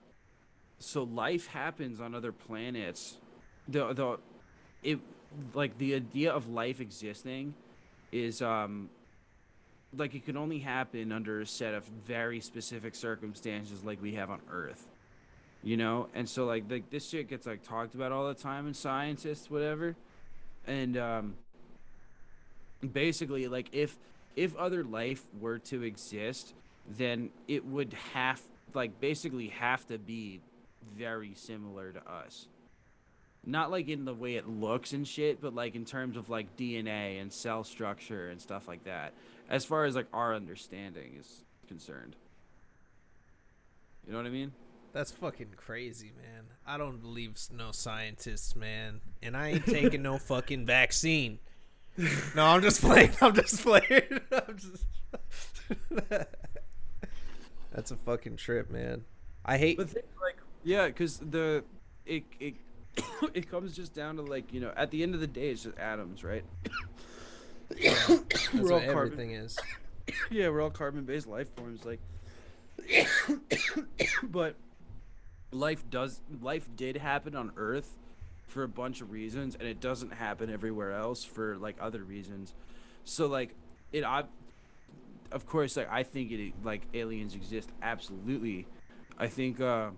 so life happens on other planets. The it like the idea of life existing is like it can only happen under a set of very specific circumstances like we have on Earth. And so like this shit gets like talked about all the time in scientists whatever, and basically like if other life were to exist, then it would like basically have to be very similar to us, not like in the way it looks and shit, but like in terms of like DNA and cell structure and stuff like that, as far as like our understanding is concerned. You know what I mean? That's fucking crazy, man. I don't believe no scientists, man. And I ain't taking no fucking vaccine. No, I'm just playing. I'm just playing. I'm just... That's a fucking trip, man. I hate. But like, yeah, because it it comes just down to like at the end of the day it's just atoms, right? Yeah, that's We're what all carbon. everything is. Yeah, we're all carbon-based life forms. Like, but life did happen on Earth for a bunch of reasons, and it doesn't happen everywhere else for like other reasons. So like I of course like I think it like aliens exist absolutely. I think but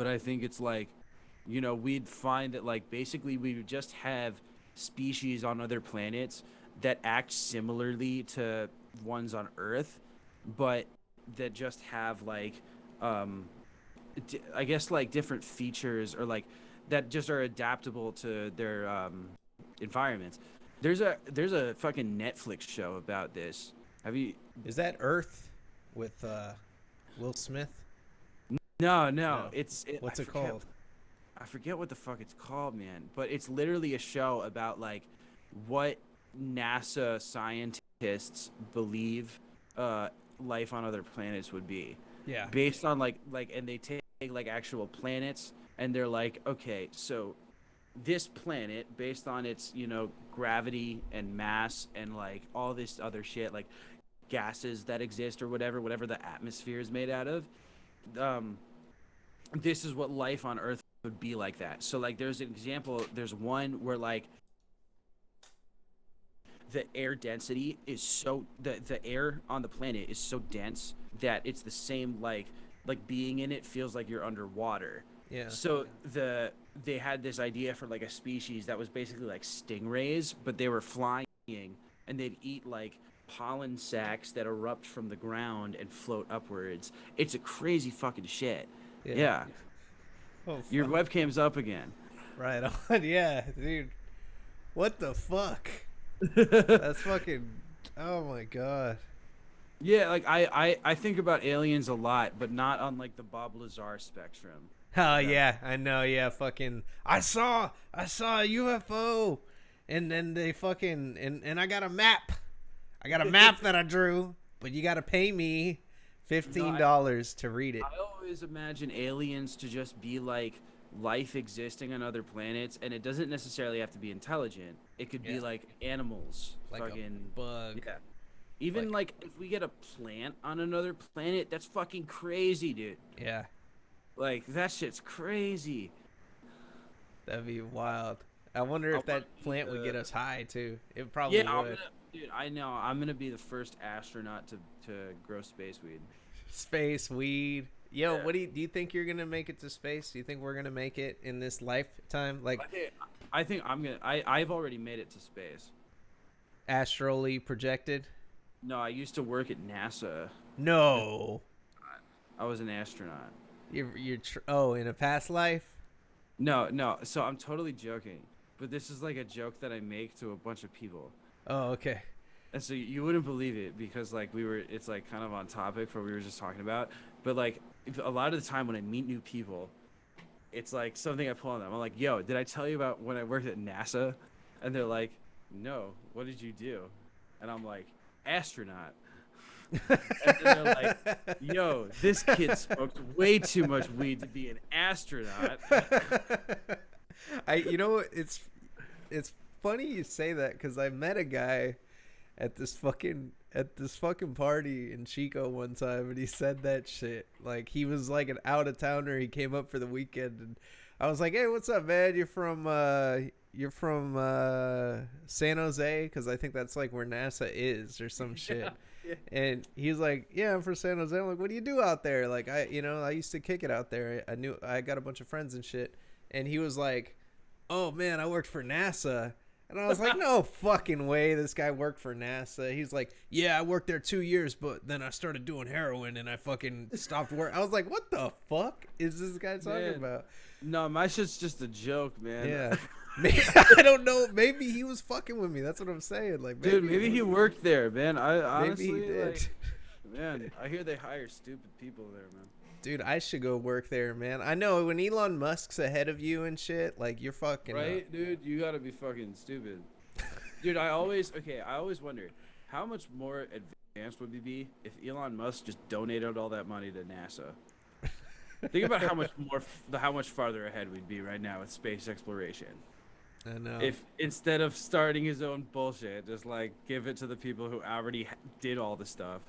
I think it's like we'd find that like basically we would just have species on other planets that act similarly to ones on Earth, but that just have like um I guess like different features or like that just are adaptable to their environments. There's a fucking Netflix show about this. Have you? Is that Earth with Will Smith? No, no. No. I What's it forget. called? I forget what the fuck it's called, man. But it's literally a show about like what NASA scientists believe uh, life on other planets would be, Yeah. based on and they take like actual planets and they're like, okay, so this planet, based on its gravity and mass and like all this other shit, like gases that exist or whatever the atmosphere is made out of, um, this is what life on Earth would be like that. So like there's an example, there's one where like the air density is so the air on the planet is so dense that it's the same like being in it feels like you're underwater. Yeah. So they had this idea for like a species that was basically like stingrays, but they were flying and they'd eat like pollen sacs that erupt from the ground and float upwards. It's a crazy fucking shit. Yeah. Yeah. Oh Your fuck. webcam's up again. Right on. Yeah, dude. What the fuck? That's fucking. Oh my god. Yeah, like I think about aliens a lot, but not on like the Bob Lazar spectrum. Oh If that yeah, I know. Yeah, fucking. I saw a UFO, and then they fucking and I got a map. I got a map that I drew, but you got to pay me no, $15 to read it. I always imagine aliens to just be like life existing on other planets, and it doesn't necessarily have to be intelligent. It could be Yeah, like animals, like a fucking bug. yeah. Even Like like if we get a plant on another planet, that's fucking crazy, dude. yeah, Like that shit's crazy. that'd be wild. I wonder I if want that to be plant would the get us high too. It yeah. probably would. Dude. I know. I'm gonna be the first astronaut to grow space weed. Space weed. Yo, Yeah. do you think you're gonna make it to space? Do you think we're gonna make it in this lifetime? Like I think I'm gonna. I've already made it to space. astrally projected? No, I used to work at NASA. No. I was an astronaut. Oh, in a past life? No, no. So I'm totally joking, but this is like a joke that I make to a bunch of people. Oh, okay. And so you wouldn't believe it because like it's like kind of on topic for what we were just talking about. But like a lot of the time when I meet new people, it's like something I pull on them. I'm like, yo, did I tell you about when I worked at NASA? And they're like, no, what did you do? And I'm like, astronaut. And then they're like, yo, this kid smoked way too much weed to be an astronaut. It's funny you say that because I met a guy at this fucking party in Chico one time, and he said that shit. Like, he was like an out of towner. He came up for the weekend, and I was like, "Hey, what's up, man? You're from San Jose?" Because I think that's like where NASA is or some shit. Yeah. And he's like, "Yeah, I'm from San Jose." I'm like, "What do you do out there?" Like, I used to kick it out there. I got a bunch of friends and shit. And he was like, "Oh man, I worked for NASA." And I was like, no fucking way this guy worked for NASA. He's like, yeah, I worked there 2 years, but then I started doing heroin and I fucking stopped work. I was like, what the fuck is this guy talking about? No, my shit's just a joke, man. Yeah. I don't know. Maybe he was fucking with me. That's what I'm saying. Like, maybe he worked there, man. I honestly, maybe he did. Like, man, I hear they hire stupid people there, man. Dude, I should go work there, man. I know when Elon Musk's ahead of you and shit, like, you're fucking right, dude. You gotta be fucking stupid, dude. I always wonder how much more advanced would we be if Elon Musk just donated all that money to NASA. Think about how much farther ahead we'd be right now with space exploration. I know. If instead of starting his own bullshit, just like give it to the people who already did all the stuff.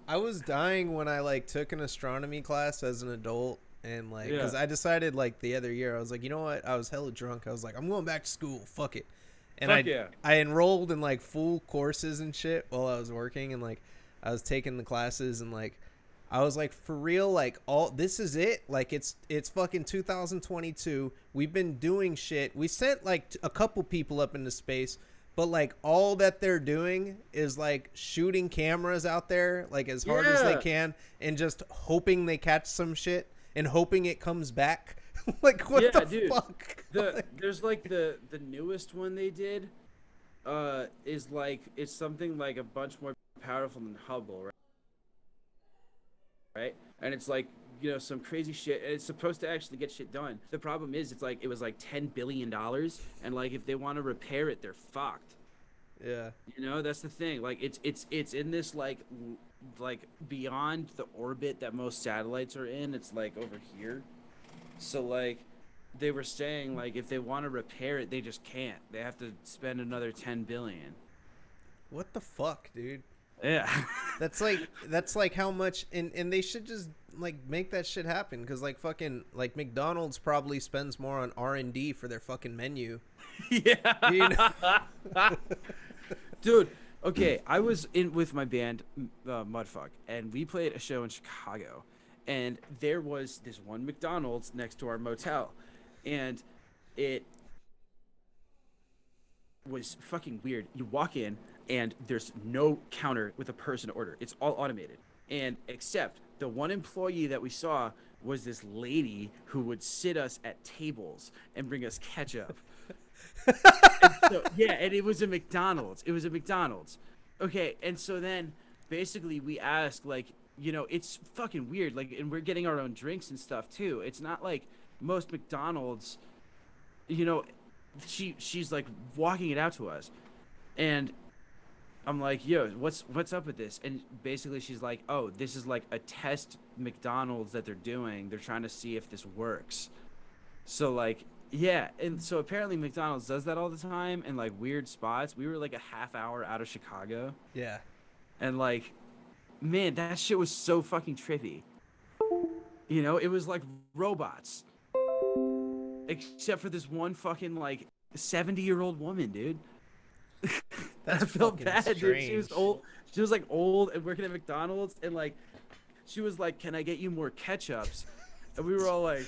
I was dying when I like took an astronomy class as an adult, and like, because I decided like the other year, I was like, you know what? I was hella drunk. I was like, I'm going back to school. Fuck it. And I enrolled in like full courses and shit while I was working, and like I was taking the classes, and like I was like, for real, like this is it. Like it's fucking 2022. We've been doing shit. We sent like a couple people up into space. But, like, all that they're doing is, like, shooting cameras out there, like, as hard as they can and just hoping they catch some shit and hoping it comes back. Like, what the fuck? There's, like, the newest one they did is, like, it's something, like, a bunch more powerful than Hubble, right? And it's, like, you know, some crazy shit. And it's supposed to actually get shit done. The problem is, it's like, it was like $10 billion. And like, if they want to repair it, they're fucked. Yeah. You know, that's the thing. Like, it's in this like beyond the orbit that most satellites are in. It's like over here. So like, they were saying like, if they want to repair it, they just can't. They have to spend another 10 billion. What the fuck, dude? Yeah. That's like how much, and they should just like make that shit happen, because like fucking like McDonald's probably spends more on R&D for their fucking menu. Yeah. You know? Dude, okay, I was in with my band Mudfuck, and we played a show in Chicago, and there was this one McDonald's next to our motel, and it was fucking weird. You walk in and there's no counter with a person to order. It's all automated. And except the one employee that we saw was this lady who would sit us at tables and bring us ketchup. And it was a McDonald's. Okay, and so then basically we asked, like, you know, it's fucking weird. Like, and we're getting our own drinks and stuff too. It's not like most McDonald's, you know, she's like walking it out to us, and I'm like, yo, what's up with this? And basically she's like, oh, this is like a test McDonald's that they're doing. They're trying to see if this works. So like, yeah, and so apparently McDonald's does that all the time in like weird spots. We were like a half hour out of Chicago. Yeah. And like, man, that shit was so fucking trippy. You know, it was like robots. Except for this one fucking like 70-year-old woman, dude. That's I felt bad, strange. dude. She was old. She was like old and working at McDonald's, and like, she was like, "Can I get you more ketchups?" And we were all like,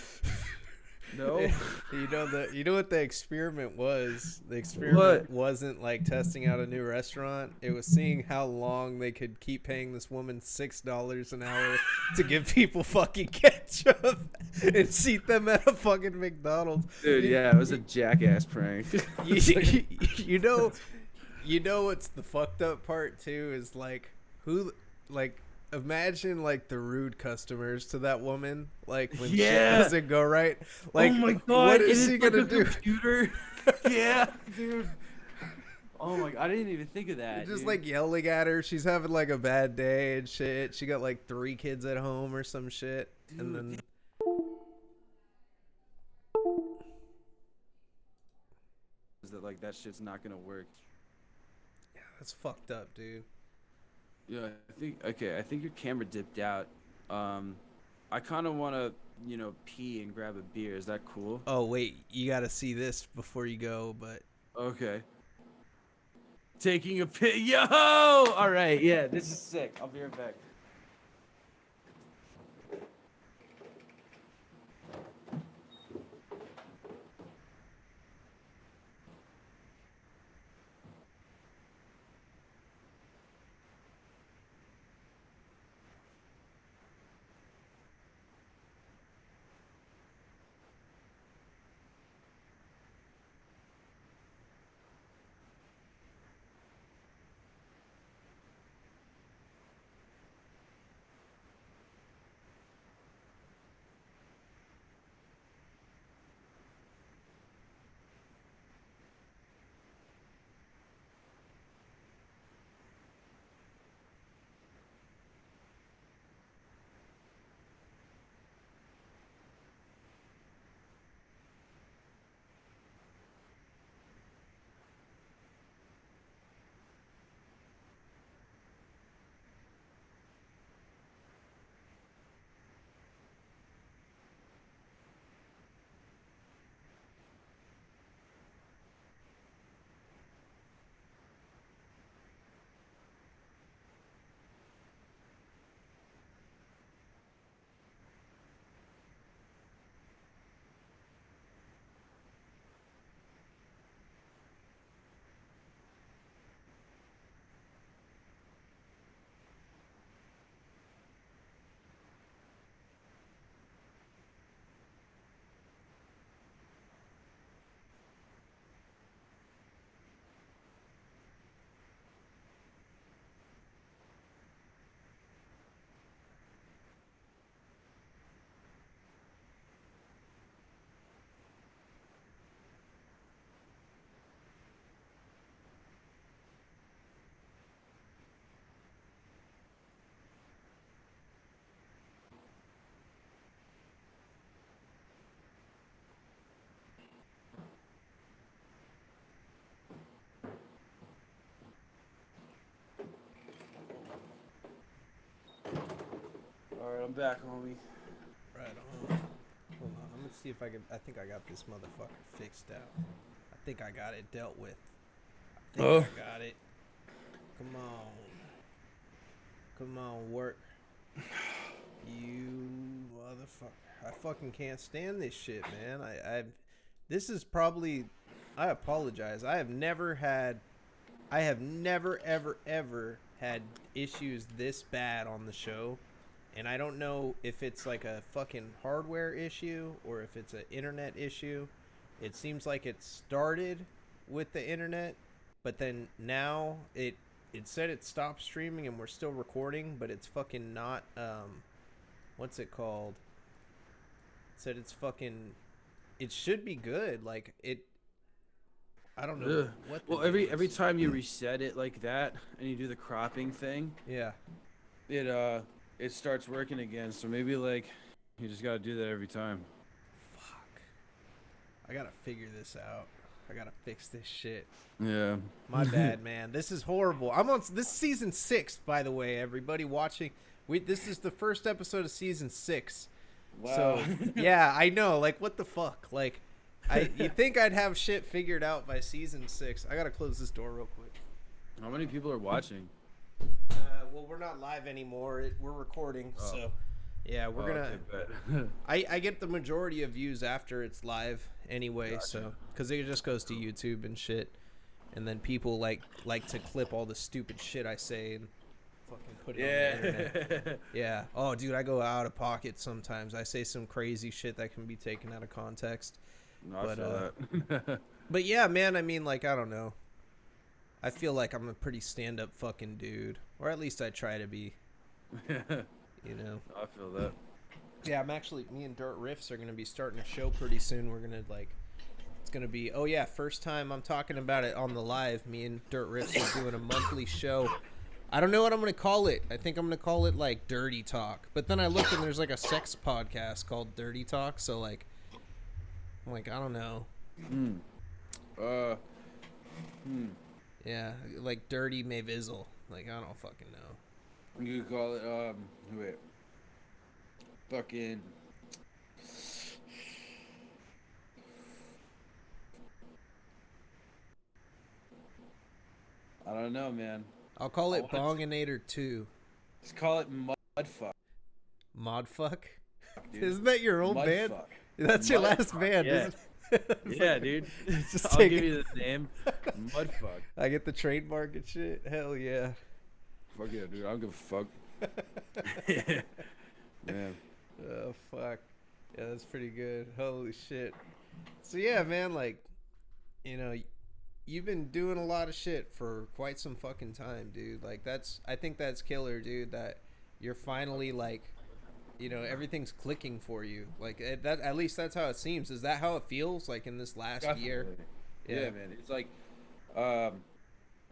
"No." You know what the experiment was? The experiment wasn't like testing out a new restaurant. It was seeing how long they could keep paying this woman $6 an hour to give people fucking ketchup and seat them at a fucking McDonald's. Dude, yeah, it was a jackass prank. You You know what's the fucked up part too is like who like imagine like the rude customers to that woman like when shit Yeah. doesn't go right. Oh Like my what god, it is is he like gonna a do? computer. Yeah, dude. Oh my god, I didn't even think of that, Just dude. like yelling at her. She's having like a bad day and shit. She got like 3 kids at home or some shit. And Dude, then is that like that shit's not gonna work? that's fucked up, dude. Yeah, I think your camera dipped out. I kind of want to, pee and grab a beer. Is that cool? Oh wait, you gotta see this before you go, but Okay. Taking a pee. Yo! All right, yeah, this is sick. I'll be right back. All right, I'm back, homie. right on. Hold on, I'm gonna see if I can. I think I got this motherfucker fixed out. I think I got it dealt with. I think Oh. I got it. Come on. Come on, work. You motherfucker. I fucking can't stand this shit, man. This is probably, I apologize. I have never ever had issues this bad on the show. And I don't know if it's like a fucking hardware issue or if it's an internet issue. It seems like it started with the internet, but then now it said it stopped streaming and we're still recording, but it's fucking not what's it called? It said it's fucking it should be good. Like it I don't know Ugh. what the Well, deal every is. time you reset it like that and you do the cropping thing, Yeah. it starts working again. So maybe like you just gotta do that every time. Fuck. I gotta figure this out. I gotta fix this shit. Yeah. My bad, man. This is horrible. I'm on this season 6, by the way. Everybody watching, this is the first episode of season 6. Wow. So yeah, I know. Like, what the fuck? Like, you think I'd have shit figured out by season 6? I gotta close this door real quick. How many people are watching? Well, we're not live anymore. We're recording, Oh. so yeah, we're gonna. Okay, I get the majority of views after it's live anyway, Gotcha. so because it just goes to YouTube and shit, and then people like to clip all the stupid shit I say and fucking put it on the internet. Yeah. Oh, dude, I go out of pocket sometimes. I say some crazy shit that can be taken out of context. No, I feel that. But yeah, man. I mean, like, I don't know. I feel like I'm a pretty stand-up fucking dude, or at least I try to be. You know. I feel that. Yeah, I'm actually. Me and Dirt Riffs are gonna be starting a show pretty soon. We're gonna like. It's gonna be. Oh yeah, first time I'm talking about it on the live. Me and Dirt Riffs are doing a monthly show. I don't know what I'm gonna call it. I think I'm gonna call it like Dirty Talk. But then I looked and there's like a sex podcast called Dirty Talk. So like, I'm like, I don't know. Uh. Hmm. Yeah, like Dirty Mayvizzle. Like I don't fucking know. You could call it wait. Fucking. I don't know, man. I'll call it Bonginator 2. Just call it Mudfuck. Modfuck? Dude. Isn't that your old band? Mudfuck. That's your last band, Yeah. isn't it? Yeah, like, dude. just I'll take give it. you the name. Mudfuck. I get the trademark and shit. Hell yeah. Fuck yeah, dude. I don't give a fuck. Man. Oh, fuck. Yeah, that's pretty good. Holy shit. So, yeah, man, like, you know, you've been doing a lot of shit for quite some fucking time, dude. Like, I think that's killer, dude, that you're finally, like, you know, everything's clicking for you. Like, that at least that's how it seems. Is that how it feels, like, in this last year? Yeah, man. It's like,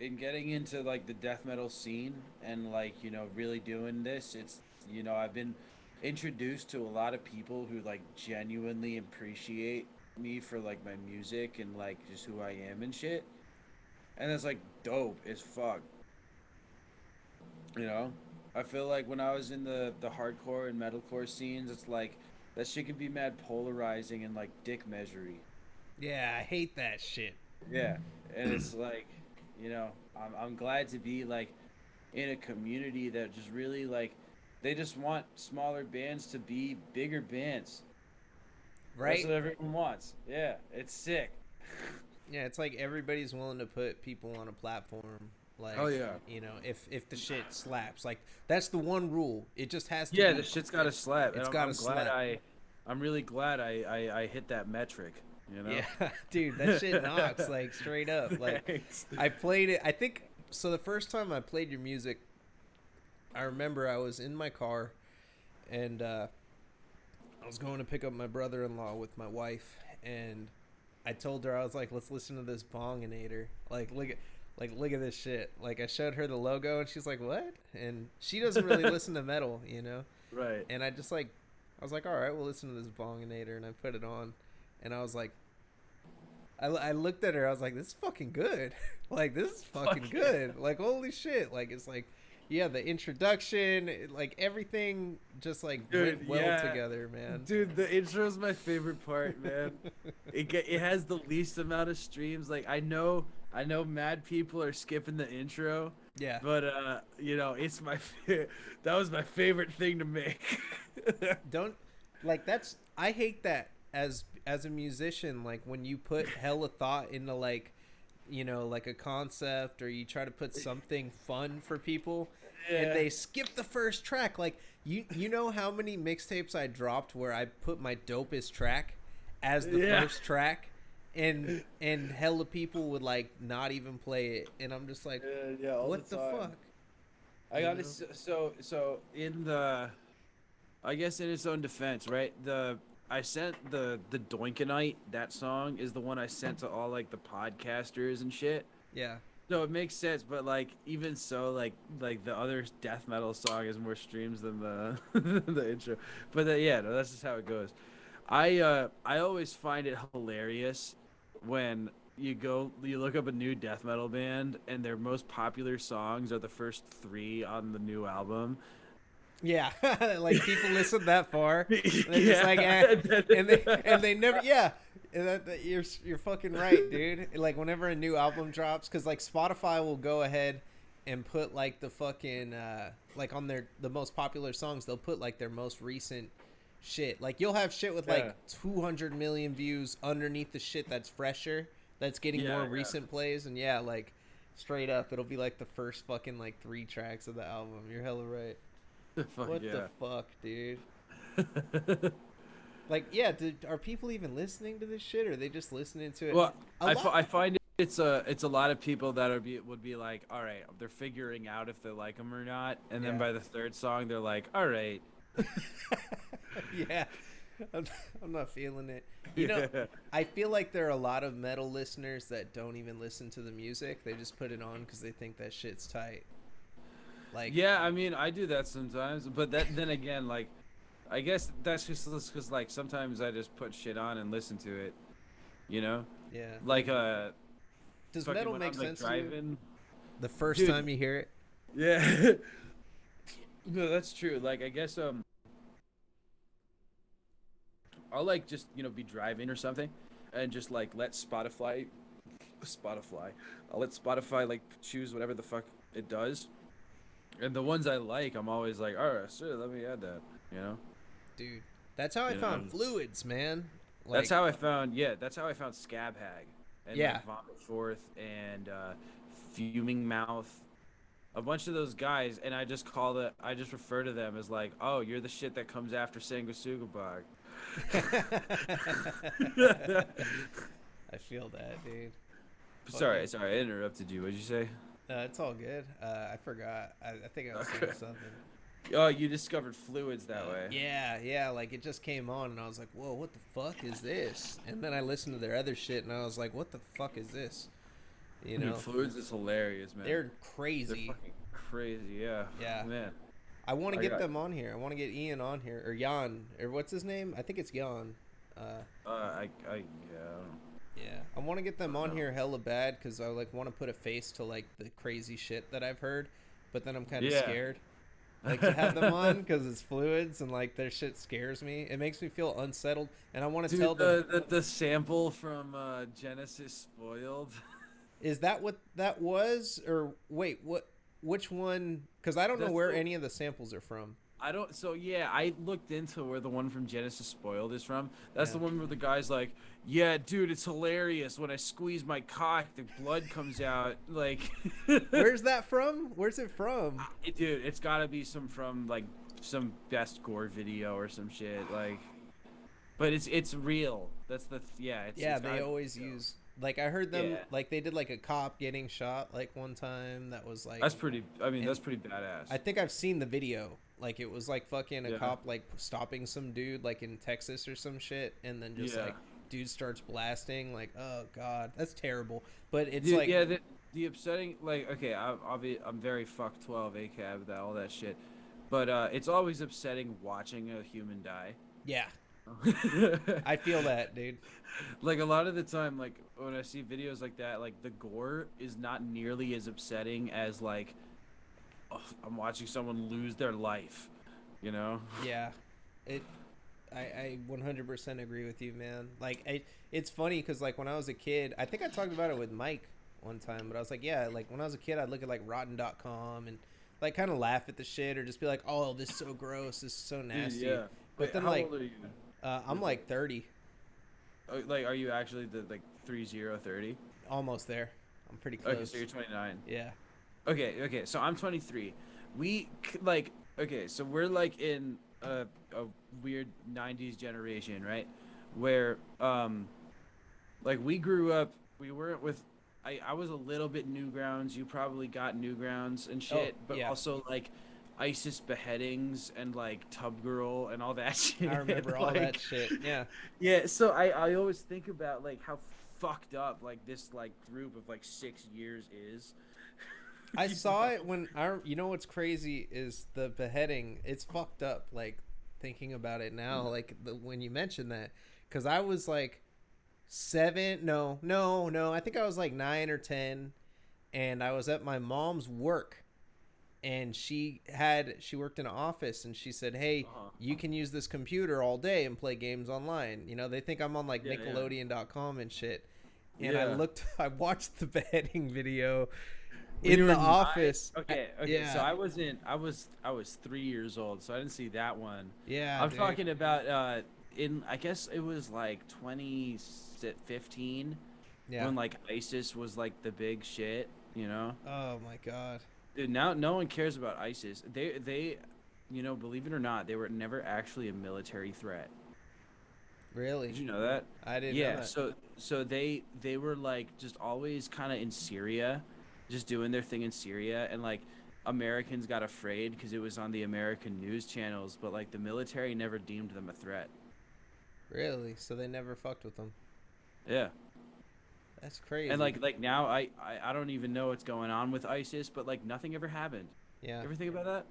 in getting into, like, the death metal scene and, like, you know, really doing this, it's, you know, I've been introduced to a lot of people who, like, genuinely appreciate me for, like, my music and, like, just who I am and shit. And it's, like, dope as fuck. You know? I feel like when I was in the hardcore and metalcore scenes, it's like, that shit can be mad polarizing and, like, dick measury. Yeah, I hate that shit. Yeah. And it's like, you know, I'm glad to be, like, in a community that just really, like, they just want smaller bands to be bigger bands. Right? That's what everyone wants. Yeah, it's sick. Yeah, it's like everybody's willing to put people on a platform. Like, Oh, yeah. you know, if the shit slaps. Like, that's the one rule. It just has to Yeah, be. the shit's got to slap. It's And got to I'm slap. glad I'm really glad I hit that metric, you know? Yeah, dude, that shit knocks, like, straight up. Like, Thanks. I played it, I think, so the first time I played your music, I remember I was in my car, and I was going to pick up my brother-in-law with my wife, and I told her, I was like, let's listen to this Bonginator. Like, look at this shit. Like, I showed her the logo, and she's like, what? And she doesn't really listen to metal, you know? Right. And I was like, all right, we'll listen to this Bonginator, and I put it on, and I was like, I looked at her, I was like, this is fucking good. Like, this is fucking good. Like, holy shit. Like, it's like, yeah, the introduction, like, everything just, like, went well together, man. Dude, the intro is my favorite part, man. It has the least amount of streams. Like, I know mad people are skipping the intro. Yeah. But you know, it's that was my favorite thing to make. I hate that as a musician, like, when you put hella thought into, like, you know, like a concept, or you try to put something fun for people, and they skip the first track. Like, you know how many mixtapes I dropped where I put my dopest track as the first track, and hella people would, like, not even play it, and I'm just like, what the fuck? I got it. So in I guess in its own defense, right? I sent the Doinkanite, that song is the one I sent to all, like, the podcasters and shit. Yeah. So it makes sense, but, like, even so, like the other death metal song has more streams than the the intro. But no, that's just how it goes. I always find it hilarious when you look up a new death metal band and their most popular songs are the first 3 on the new album. Yeah, like, people listen that far. Just like, and they never. Yeah, you're fucking right, dude. Like, whenever a new album drops, because, like, Spotify will go ahead and put, like, the fucking like, on the most popular songs, they'll put, like, their most recent shit. Like, you'll have shit with like 200 million views underneath the shit that's fresher, that's getting more recent plays, and like, straight up, it'll be like the first fucking, like, 3 tracks of the album. You're hella right. What the fuck, dude? Like, yeah, are people even listening to this shit, or are they just listening to it? Well, I find it it's a lot of people that would be like, all right, they're figuring out if they like them or not, and then Yeah. by the third song they're like, all right. Yeah. I'm, I'm not feeling it. You know, Yeah. I feel like there are a lot of metal listeners that don't even listen to the music. They just put it on because they think that shit's tight. Like, Yeah, I mean, I do that sometimes, but that then again, like, I guess that's just because like sometimes I just put shit on and listen to it, you know, yeah. like Does fucking metal when make I'm like sense to you driving, the first dude. time you hear it? Yeah, no, that's true. Like, I guess I'll like just be driving or something, and just like let Spotify, I'll let Spotify like choose whatever the fuck it does, and the ones I like, I'm always like, all right, sure, let me add that, you know, Dude, that's how I you know. found Fluids, man. That's Like, how I found that's how I found Scab Hag and yeah. like Vomit Forth and Fuming Mouth, a bunch of those guys, and I just refer to them as like, oh, you're the shit that comes after Sanguisugabog. I feel that, dude. sorry, Fucking. sorry, I interrupted you. What'd you say? It's all good. I forgot. I think I was saying something. Oh, you discovered fluids that way. Yeah, yeah. Like it just came on, and I was like, "Whoa, what the fuck is this?" And then I listened to their other shit, and I was like, "What the fuck is this?" You Dude, know, fluids is hilarious, man. they're They're crazy. fucking crazy, yeah. Yeah, Man, I want to I get got them on here. I want to get Ian on here or Jan or what's his name? I think it's Jan. yeah, Yeah, I want to get I them don't on know. here hella bad because I like want to put a face to like the crazy shit that I've heard, but then I'm kind of Yeah. scared like to have them on because it's fluids and like their shit scares me. It makes me feel unsettled, and I want to tell Dude, them, the sample from Genesis Spoiled. is that what that was or wait, what? Which one? Because I don't know That's where the any of the samples are from. I don't so yeah, I looked into where the one from Genesis Spoiled is from. That's Yeah. the one where the guy's like, "Yeah, dude, it's hilarious when I squeeze my cock, the blood comes out." Like Where's that from? Where's it from? dude, it's got to be some from like some best gore video or some shit like but it's real. That's yeah, Yeah, it's they got to be always real. use like I heard them Yeah. like they did like a cop getting shot like one time that was like That's pretty I mean, and that's pretty badass. I think I've seen the video. Like it was like fucking a Yeah. cop like stopping some dude like in Texas or some shit, and then just Yeah. like dude starts blasting. Like, oh god, that's terrible. But it's Dude, like, yeah, the upsetting, like, okay, I'm very fuck 12 ACAB, that all that shit, but it's always upsetting watching a human die. yeah, I feel that, dude. Like a lot of the time, like when I see videos like that, like the gore is not nearly as upsetting as like, oh, I'm watching someone lose their life, you know? Yeah, it. I 100% agree with you, man. Like, it's funny because like when I was a kid, I think I talked about it with Mike one time, but I was like, yeah, like when I was a kid, I'd look at like Rotten.com and like kind of laugh at the shit or just be like, oh, this is so gross, this is so Dude, nasty. yeah. But Wait, then how like, old are you? I'm like 30, Like, are you actually the like 30? almost there. I'm pretty Okay, so close. you're 29. Yeah. Okay, so I'm 23. Like, okay, so we're like in a weird 90s generation, right? Where like we grew up, we weren't with I was a little bit Newgrounds. You probably got Newgrounds and Oh shit, but yeah. also like ISIS beheadings and like Tub Girl and all that I shit. remember all that Like, shit. Yeah. yeah, so I always think about like how fucked up like this like group of like 6 years is. I You saw know? it when I. You know what's crazy is the beheading. It's fucked up. Like thinking about it now, like when you mentioned that, because I was like 7. No, no, no. I think I was like 9 or 10, and I was at my mom's work, and she worked in an office, and she said, "Hey, Uh-huh. you can use this computer all day and play games online." You know, they think I'm on like Yeah, yeah. Nickelodeon.com and shit. And Yeah. I watched the beheading video When you in were the nine, office. okay. So Yeah, I was 3 years old, so I didn't see that one. yeah, I'm dude. talking about in I guess it was like 2015 Yeah. when like ISIS was like the big shit, you know? Oh my god. Dude, now no one cares about ISIS. Believe it or not, they were never actually a military threat. Really? Did you know that? I didn't know Yeah. that. So they were like just always kind of in Syria, just doing their thing in Syria, and like Americans got afraid because it was on the American news channels, but like the military never deemed them a threat. Really? So they never fucked with them. Yeah. That's And crazy. like now I don't even know what's going on with ISIS, but like nothing ever happened. Yeah. You ever think about that?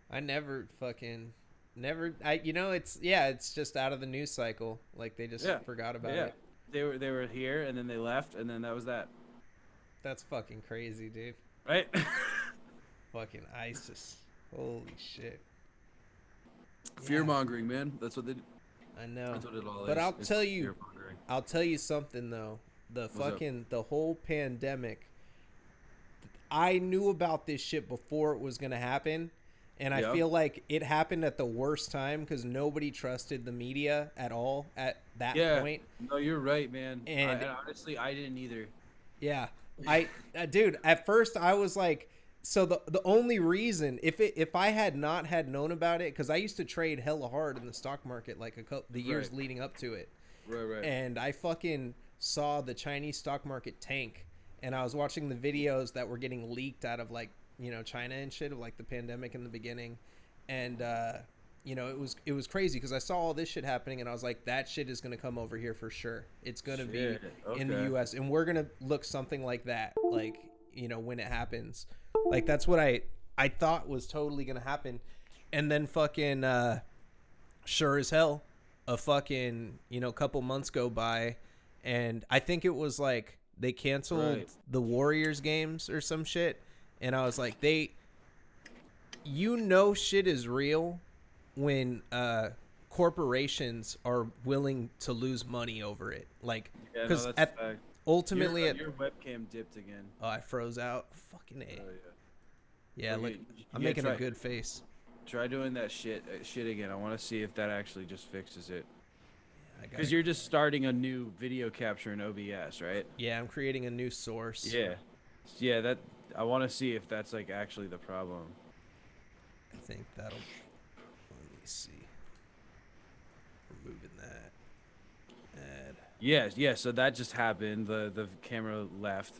I never fucking never I you know it's yeah, it's just out of the news cycle. Like they just Yeah. forgot about Yeah. it. They were here and then they left and then that was that. That's fucking crazy, dude. Right? Fucking ISIS. Holy shit. Fear Yeah, mongering, man. That's what they. I know. That's what it all But is. It's fear mongering. I'll tell you something though. What's up? The whole pandemic, I knew about this shit before it was going to happen. And I Yeah. feel like it happened at the worst time because nobody trusted the media at all at that Yeah. point. No, you're right, man. And And honestly, I didn't either. yeah, dude, at first I was like, so the only reason if I had not had known about it, because I used to trade hella hard in the stock market like the years Right. leading up to it, Right. Right. and I fucking saw the Chinese stock market tank, and I was watching the videos that were getting leaked out of like China and shit of like the pandemic in the beginning, and it was crazy because I saw all this shit happening and I was like, that shit is gonna come over here for sure. It's gonna be Shit. in the Okay. U.S. and we're gonna look something like that, like when it happens. Like that's what I thought was totally gonna happen, and then fucking sure as hell, a fucking couple months go by, and I think it was like they canceled Right. the Warriors games or some shit, and I was like, shit is real when corporations are willing to lose money over it, like Yeah. No, because that's a fact. ultimately Your webcam dipped again. oh, I froze out. Fucking A. Oh Yeah, look, yeah. I'm Yeah, making a good face. Try doing that shit again. I want to see if that actually just fixes it. I got Because you're just starting a new video capture in OBS, right? Yeah, I'm creating a new source. Yeah. Yeah, that I want to see if that's like actually the problem. I think that'll. Let me see. Removing that. Add. Yeah, so that just happened. The camera left.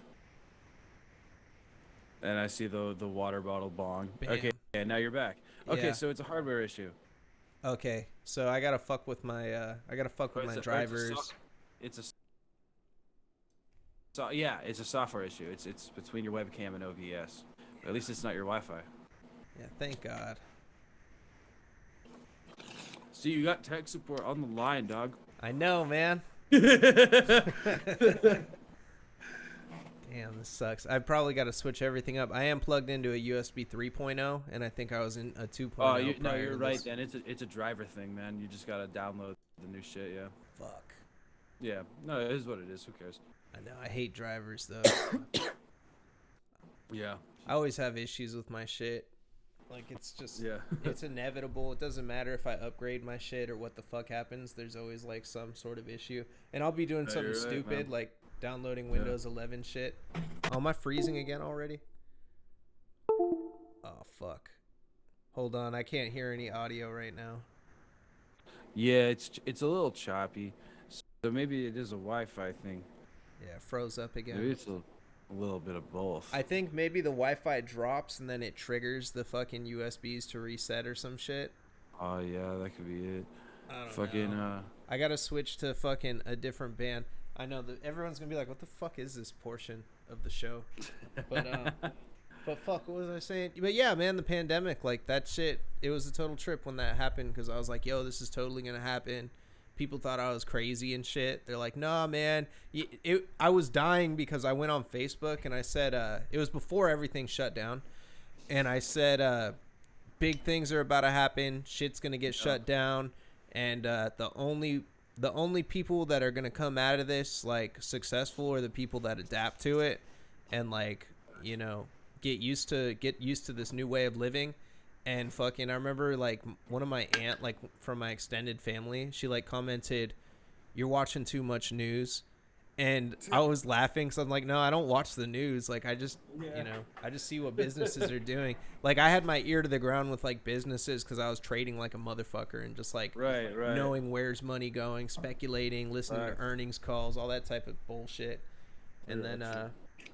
And I see the water bottle bong. Bam. Okay, yeah, now you're back. Okay, Yeah. so it's a hardware issue. Okay, so I gotta fuck with my drivers. It's a so yeah, it's a software issue. It's between your webcam and OBS. Or at least it's not your Wi-Fi. Yeah, thank God. See, you got tech support on the line, dog. I know, man. Damn, this sucks. I probably got to switch everything up. I am plugged into a USB 3.0, and I think I was in a 2.0. Oh, no, prior you're to right. this. Then it's a driver thing, man. You just gotta download the new shit. Yeah. Fuck. Yeah. No, it is what it is. Who cares? I know. I hate drivers though. Yeah. I always have issues with my shit. Like it's just Yeah. it's inevitable. It doesn't matter if I upgrade my shit or what the fuck happens. There's always like some sort of issue. And I'll be doing No, something you're right, stupid man. like downloading Windows 11 shit. Oh, am I freezing again already? Oh fuck. Hold on, I can't hear any audio right now. Yeah, it's a little choppy. So maybe it is a Wi-Fi thing. Yeah, froze up again. Maybe it's a little bit of both. I think maybe the Wi-Fi drops and then it triggers the fucking USBs to reset or some shit. Oh yeah, that could be it. I don't Fucking know. I gotta switch to fucking a different band. I know that everyone's gonna be like, "What the fuck is this portion of the show?" But fuck, what was I saying? But yeah, man, the pandemic, like that shit, it was a total trip when that happened because I was like, "Yo, this is totally gonna happen." People thought I was crazy and shit. They're like, "Nah, man." I was dying because I went on Facebook and I said, it was before everything shut down, and I said, "Big things are about to happen. Shit's gonna get shut down, and the only people that are gonna come out of this like successful are the people that adapt to it, and like get used to this new way of living." And fucking, I remember like one of my aunt, like from my extended family, she like commented, "You're watching too much news," And I was laughing because I'm like, no, I don't watch the news. Like, I just, Yeah. I just see what businesses are doing. Like, I had my ear to the ground with like businesses because I was trading like a motherfucker and just like Right, right. knowing where's money going, speculating, listening to Facts. earnings calls, all that type of bullshit. And Yeah, then, true.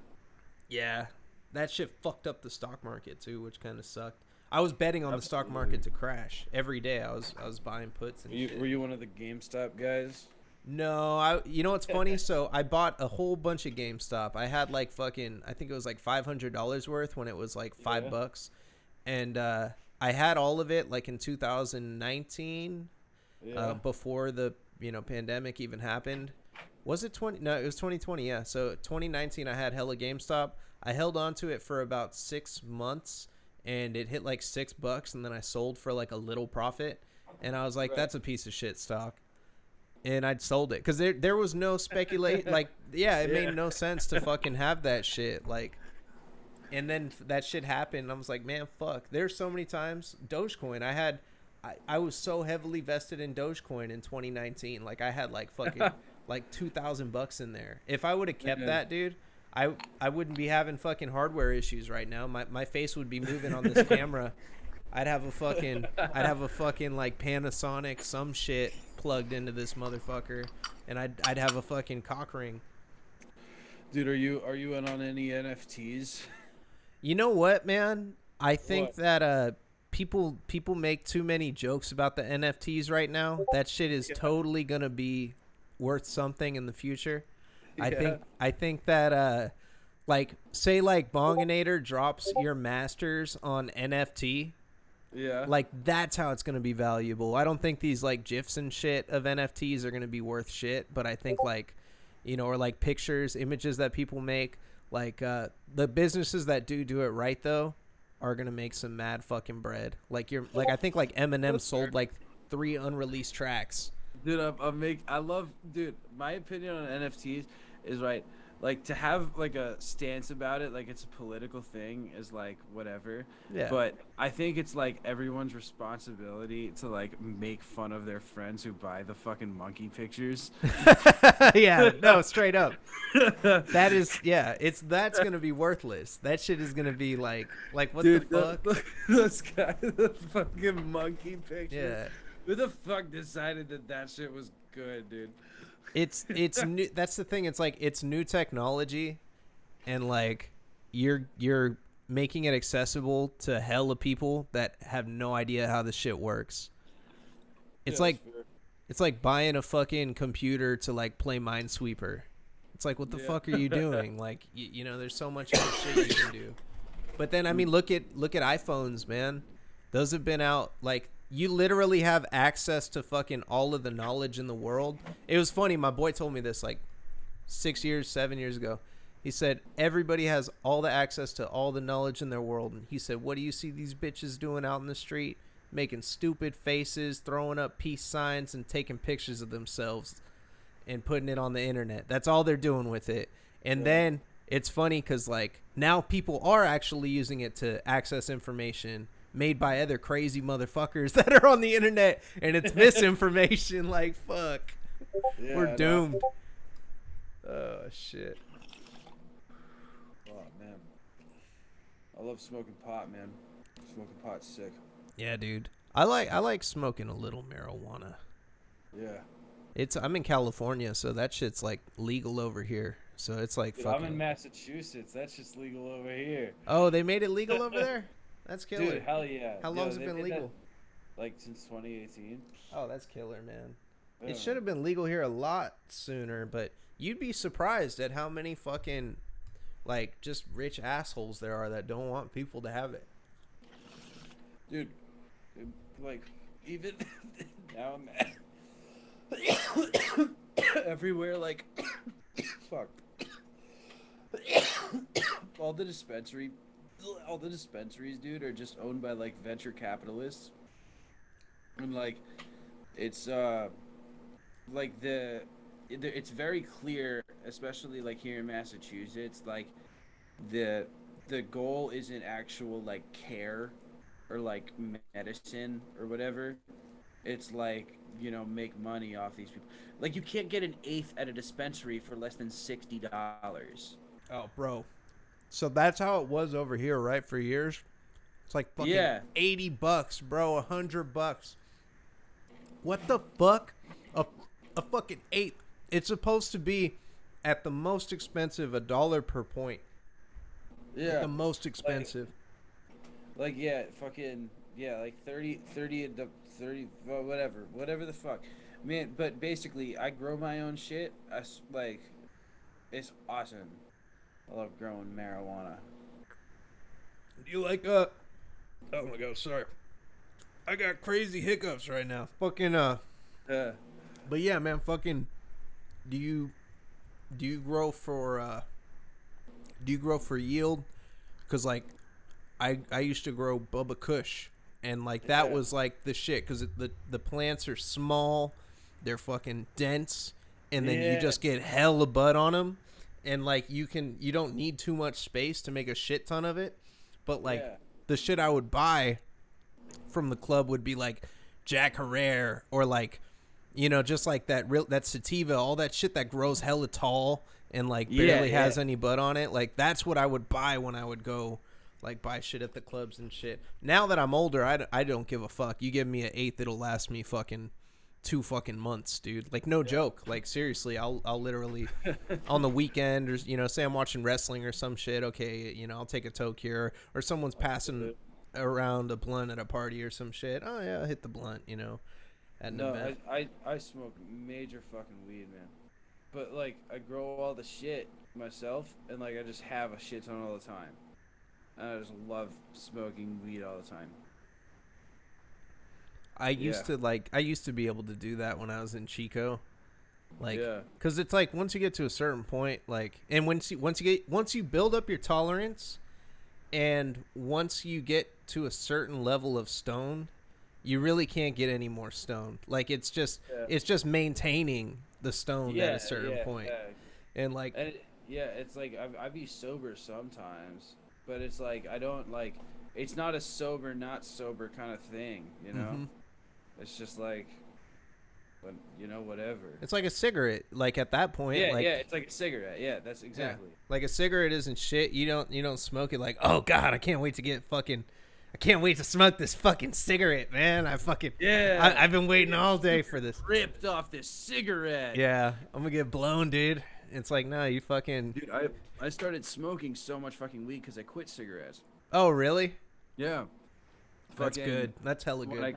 yeah, that shit fucked up the stock market too, which kind of sucked. I was betting on the stock Absolutely. market to crash every day. I was buying puts and Were shit. you one of the GameStop guys? No, you know what's funny? So I bought a whole bunch of GameStop. I had like fucking I think it was like $500 worth when it was like Yeah. $5, and I had all of it like in 2019, Yeah. before the pandemic even happened. Was it 20? No, it was 2020. Yeah, so 2019 I had hella GameStop. I held on to it for about 6 months, and it hit like $6, and then I sold for like a little profit, and I was like, Right. that's a piece of shit stock, and I'd sold it because there was no speculate. Like, yeah, it made Yeah. no sense to fucking have that shit. Like, and then that shit happened. And I was like, man, fuck. There's so many times Dogecoin. I was so heavily vested in Dogecoin in 2019. Like, I had like fucking like $2,000 in there. If I would have kept Man. that, dude, I wouldn't be having fucking hardware issues right now. My face would be moving on this camera. I'd have a fucking like Panasonic some shit plugged into this motherfucker, and I'd have a fucking cock ring. Dude, are you in on any NFTs? You know what, man? I think What? that people make too many jokes about the NFTs right now. That shit is Yeah. totally gonna be worth something in the future. I Yeah. think I think that like say like Bonginator drops your masters on NFT, Yeah. like that's how it's going to be valuable. I don't think these like gifs and shit of NFTs are going to be worth shit, but I think like or like pictures, images that people make, like the businesses that do it right though are going to make some mad fucking bread. Like I think like Eminem That's fair. sold like 3 unreleased tracks. Dude, I love, dude, my opinion on NFTs is right. Like to have like a stance about it, like it's a political thing is like whatever. Yeah. But I think it's like everyone's responsibility to like make fun of their friends who buy the fucking monkey pictures. Yeah, no, straight up. That is, yeah, that's gonna be worthless. That shit is gonna be like what the Dude, fuck? this guy, the fucking monkey picture. Yeah, Who the fuck decided that that shit was good, dude? it's new. That's the thing. It's like it's new technology, and like you're making it accessible to hella people that have no idea how this shit works. It's Yeah, that's like fair. it's like buying a fucking computer to like play Minesweeper. It's like what the fuck are you Yeah. doing? Like there's so much other shit you can do. But then I mean, look at iPhones, man. Those have been out like you literally have access to fucking all of the knowledge in the world. It was funny. My boy told me this like 6 years, 7 years ago. He said everybody has all the access to all the knowledge in their world. And he said, "What do you see these bitches doing out in the street? Making stupid faces, throwing up peace signs, and taking pictures of themselves and putting it on the internet. That's all they're doing with it." And Yeah. then it's funny because like now people are actually using it to access information made by other crazy motherfuckers that are on the internet, and it's misinformation. Like fuck, we're Yeah, no. doomed. Oh shit. Oh man, I love smoking pot, man. Smoking pot's sick. Yeah, dude. I like smoking a little marijuana. Yeah. I'm in California, so that shit's like legal over here. So it's like Dude, I'm in fucking. Massachusetts. That's just legal over here. Oh, they made it legal over there. That's killer. Dude, hell yeah. How Yo, long's it they been made that legal? like since 2018. Oh, that's killer, man. It Yeah. should have been legal here a lot sooner, but you'd be surprised at how many fucking like just rich assholes there are that don't want people to have it. Dude, like even now I'm everywhere like fuck. all the dispensary all the dispensaries, dude, are just owned by like venture capitalists. And like it's like it's very clear, especially like here in Massachusetts, like the the goal isn't actual like care or like medicine or whatever. It's like make money off these people. Like, you can't get an eighth at a dispensary for less than $60. Oh, bro. So that's how it was over here, right? For years. It's like fucking Yeah. $80, bro. $100. What the fuck? A fucking eighth. It's supposed to be at the most expensive $1 per point. At Yeah. the most expensive. Yeah, fucking, yeah, like 30 to 30, well, whatever the fuck. Man, but basically, I grow my own shit. It's awesome. I love growing marijuana. Do you like Oh my god, sorry. I got crazy hiccups right now. Fucking Uh, But yeah, man, fucking do you grow for yield? Cuz like I used to grow Bubba Kush, and like that Yeah. was like the shit cuz the plants are small, they're fucking dense, and then you Yeah. just get hella bud on them, and like you don't need too much space to make a shit ton of it. But like Yeah. the shit I would buy from the club would be like Jack Herrera, or like just like that sativa, all that shit that grows hella tall and like barely has any bud on it. Like that's what I would buy when I would go like buy shit at the clubs and shit. Now that I'm older, I don't give a fuck. You give me an eighth, it'll last me fucking 2 fucking months, dude. Like no joke. Like seriously, I'll literally on the weekend, or say I'm watching wrestling or some shit. Okay, I'll take a toke here, or someone's passing around a blunt at a party or some shit. Oh yeah, I'll hit the blunt, at an No, event. I smoke major fucking weed, man. But like, I grow all the shit myself, and like, I just have a shit ton all the time. And I just love smoking weed all the time. I used to be able to do that when I was in Chico, like, Yeah. because it's like once you get to a certain point, like, and once you build up your tolerance, and once you get to a certain level of stone, you really can't get any more stone. Like it's just maintaining the stone at a certain point. And like, It's like I be sober sometimes, but it's like I don't like. It's not a sober, not sober kind of thing, you know. mhm. It's just like, but whatever. It's like a cigarette. Like at that point, like It's like a cigarette. Yeah, that's exactly. like a cigarette isn't shit. You don't smoke it like, oh god, I can't wait to smoke this fucking cigarette, man. I've been waiting all day for this. Ripped off this cigarette. Yeah, I'm gonna get blown, dude. It's like, no, you fucking. Dude, I started smoking so much fucking weed because I quit cigarettes. Oh, really? Yeah. That's good. That's hella good. Like,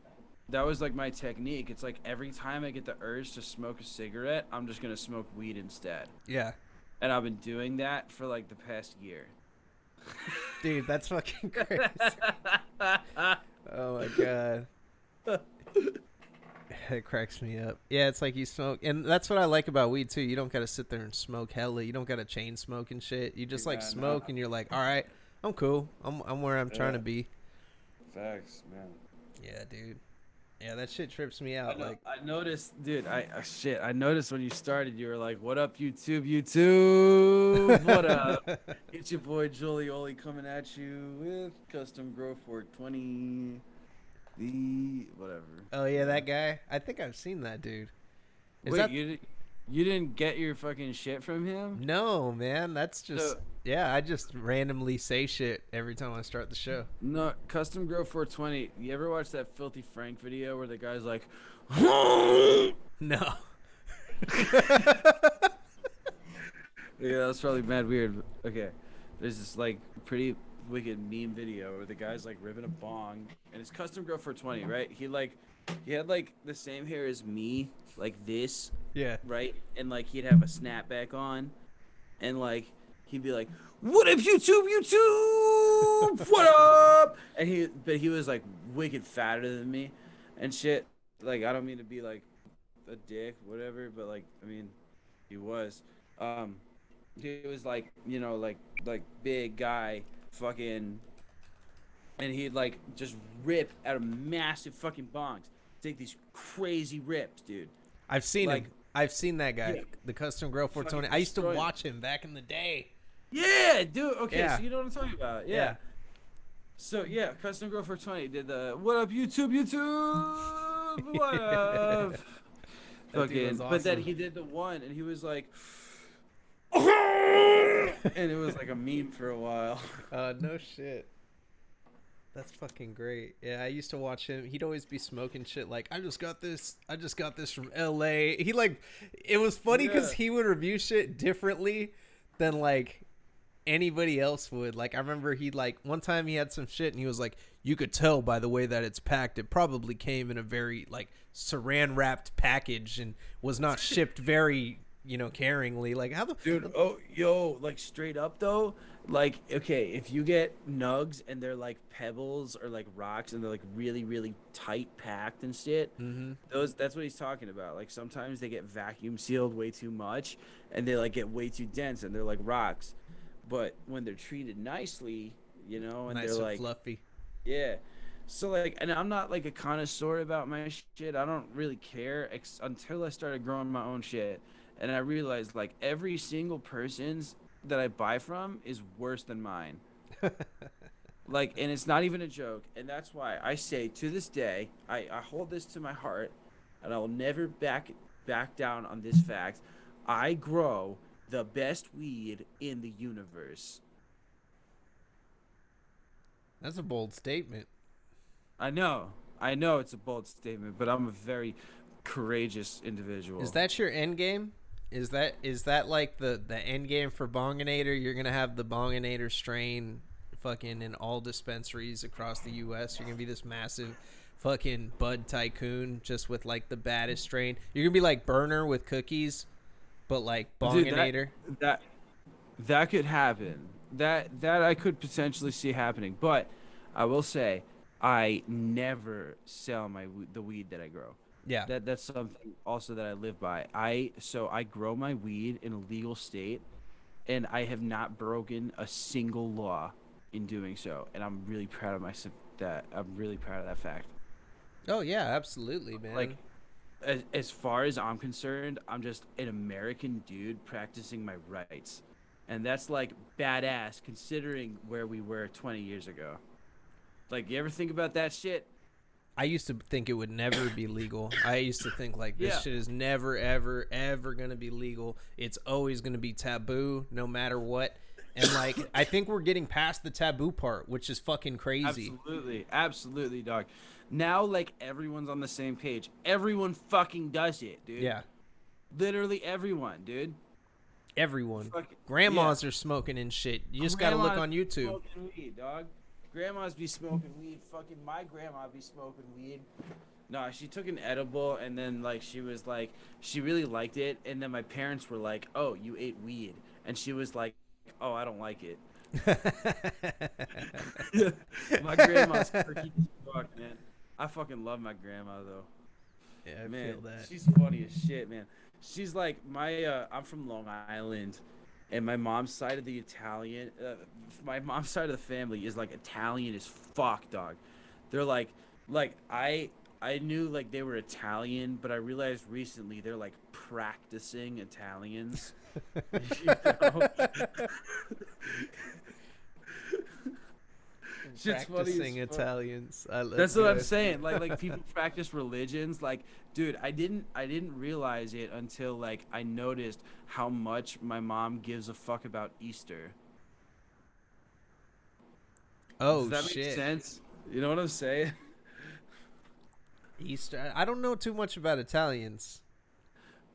that was like my technique. It's like every time I get the urge to smoke a cigarette, I'm just gonna smoke weed instead. Yeah. And I've been doing that for like the past year. Dude, that's fucking crazy. Oh my god. It cracks me up. Yeah, it's like you smoke, and that's what I like about weed too. You don't gotta sit there and smoke hella. You don't gotta chain smoke and shit. You just like smoke, and you're like, all right, I'm cool. I'm where I'm trying to be. Facts, man. Yeah, dude. Yeah, that shit trips me out. I noticed, dude. I noticed when you started, you were like, "What up, YouTube? What up? It's your boy Jolioli coming at you with Custom Grow 420." The whatever. Oh yeah, that guy. I think I've seen that dude. Wait, you didn't get your fucking shit from him? No, man. That's just I just randomly say shit every time I start the show. No, Custom Grow 420. You ever watch that Filthy Frank video where the guy's like, No. Yeah, that's probably mad weird. Okay, there's this like pretty wicked meme video where the guy's like ripping a bong, and it's Custom Grow 420, right? He had like the same hair as me, like this, Yeah. right? And like he'd have a snapback on, and like he'd be like, "What up, YouTube? What up?" And he was like wicked fatter than me, and shit. Like, I don't mean to be like a dick, whatever, but like, I mean, he was. He was like, like big guy, fucking, and he'd like just rip out of massive fucking bongs, take these crazy rips, dude. I've seen Like, him. I've seen that guy, yeah. the Custom Grow 420. I used to watch him back in the day. Yeah, dude. Okay, Yeah. so you know what I'm talking about. Yeah. Yeah. So yeah, Custom Grow 420 did the "What up, YouTube? What up? That dude was Fucking, but then awesome. he did the one, and he was like, and it was like a meme for a while. No shit. That's fucking great. Yeah, I used to watch him. He'd always be smoking shit like, I just got this. I just got this from LA. He like, it was funny because Yeah. he would review shit differently than like anybody else would. Like, I remember he like, one time he had some shit and he was like, you could tell by the way that it's packed. It probably came in a very like saran wrapped package and was not shipped very, caringly. Like, how the, Dude, oh, yo, like straight up though, like, okay, if you get nugs and they're like pebbles or like rocks and they're like really, really tight packed and shit, mm-hmm. that's what he's talking about. Like sometimes they get vacuum sealed way too much and they like get way too dense and they're like rocks. But when they're treated nicely, and they're Nice and like, fluffy. yeah. So like, and I'm not like a connoisseur about my shit. I don't really care until I started growing my own shit, and I realized like every single person's that I buy from is worse than mine. Like, and it's not even a joke. And that's why I say to this day, I hold this to my heart, and I will never back down on this fact. I grow the best weed in the universe. That's a bold statement. I know it's a bold statement, but I'm a very courageous Is individual. that your end game? Is that like the end game for Bonginator? You're gonna have the Bonginator strain fucking in all dispensaries across the U.S. You're gonna be this massive fucking bud tycoon just with like the baddest strain. You're gonna be like Burner with cookies, but like Dude, Bonginator. that that could happen. That I could potentially see happening, but I will say I never sell the weed that I grow. Yeah. That's something also that I live by. I grow my weed in a legal state, and I have not broken a single law in doing so, and I'm really proud of myself. That I'm really proud of that fact. Oh yeah, absolutely, man. Like as far as I'm concerned, I'm just an American dude practicing my rights. And that's like badass considering where we were 20 years ago. Like, you ever think about that shit? I used to think it would never be legal. I used to think like this Yeah. shit is never ever ever going to be legal. It's always going to be taboo no matter what. And like I think we're getting past the taboo part, which is fucking crazy. Absolutely. Absolutely, dog. Now, like, everyone's on the same page. Everyone fucking does it, dude. Yeah. Literally everyone, dude. Everyone. Fuck yeah. Grandmas are smoking and shit. You just got to look Grandma's on YouTube. smoking weed, dog. Grandma's be smoking weed. Fucking my grandma be smoking weed. No, she took an edible and then like she was like she really liked it and then my parents were like, "Oh, you ate weed." And she was like, "Oh, I don't like it." My grandma's quirky as fuck, man. I fucking love my grandma though. Yeah, I Man, feel that. she's funny as shit, man. She's like I'm from Long Island, and my mom's side of the family is like Italian as fuck, dog. They're like I knew like they were Italian, but I realized recently they're like practicing Italians. You know? Shit's funny as Practicing fuck. Italians. That's what I'm saying. Like people practice religions. Like, dude, I didn't realize it until like I noticed how much my mom gives a fuck about Easter. Does Oh that make shit. sense? You know what I'm saying? Easter. I don't know too much about Italians.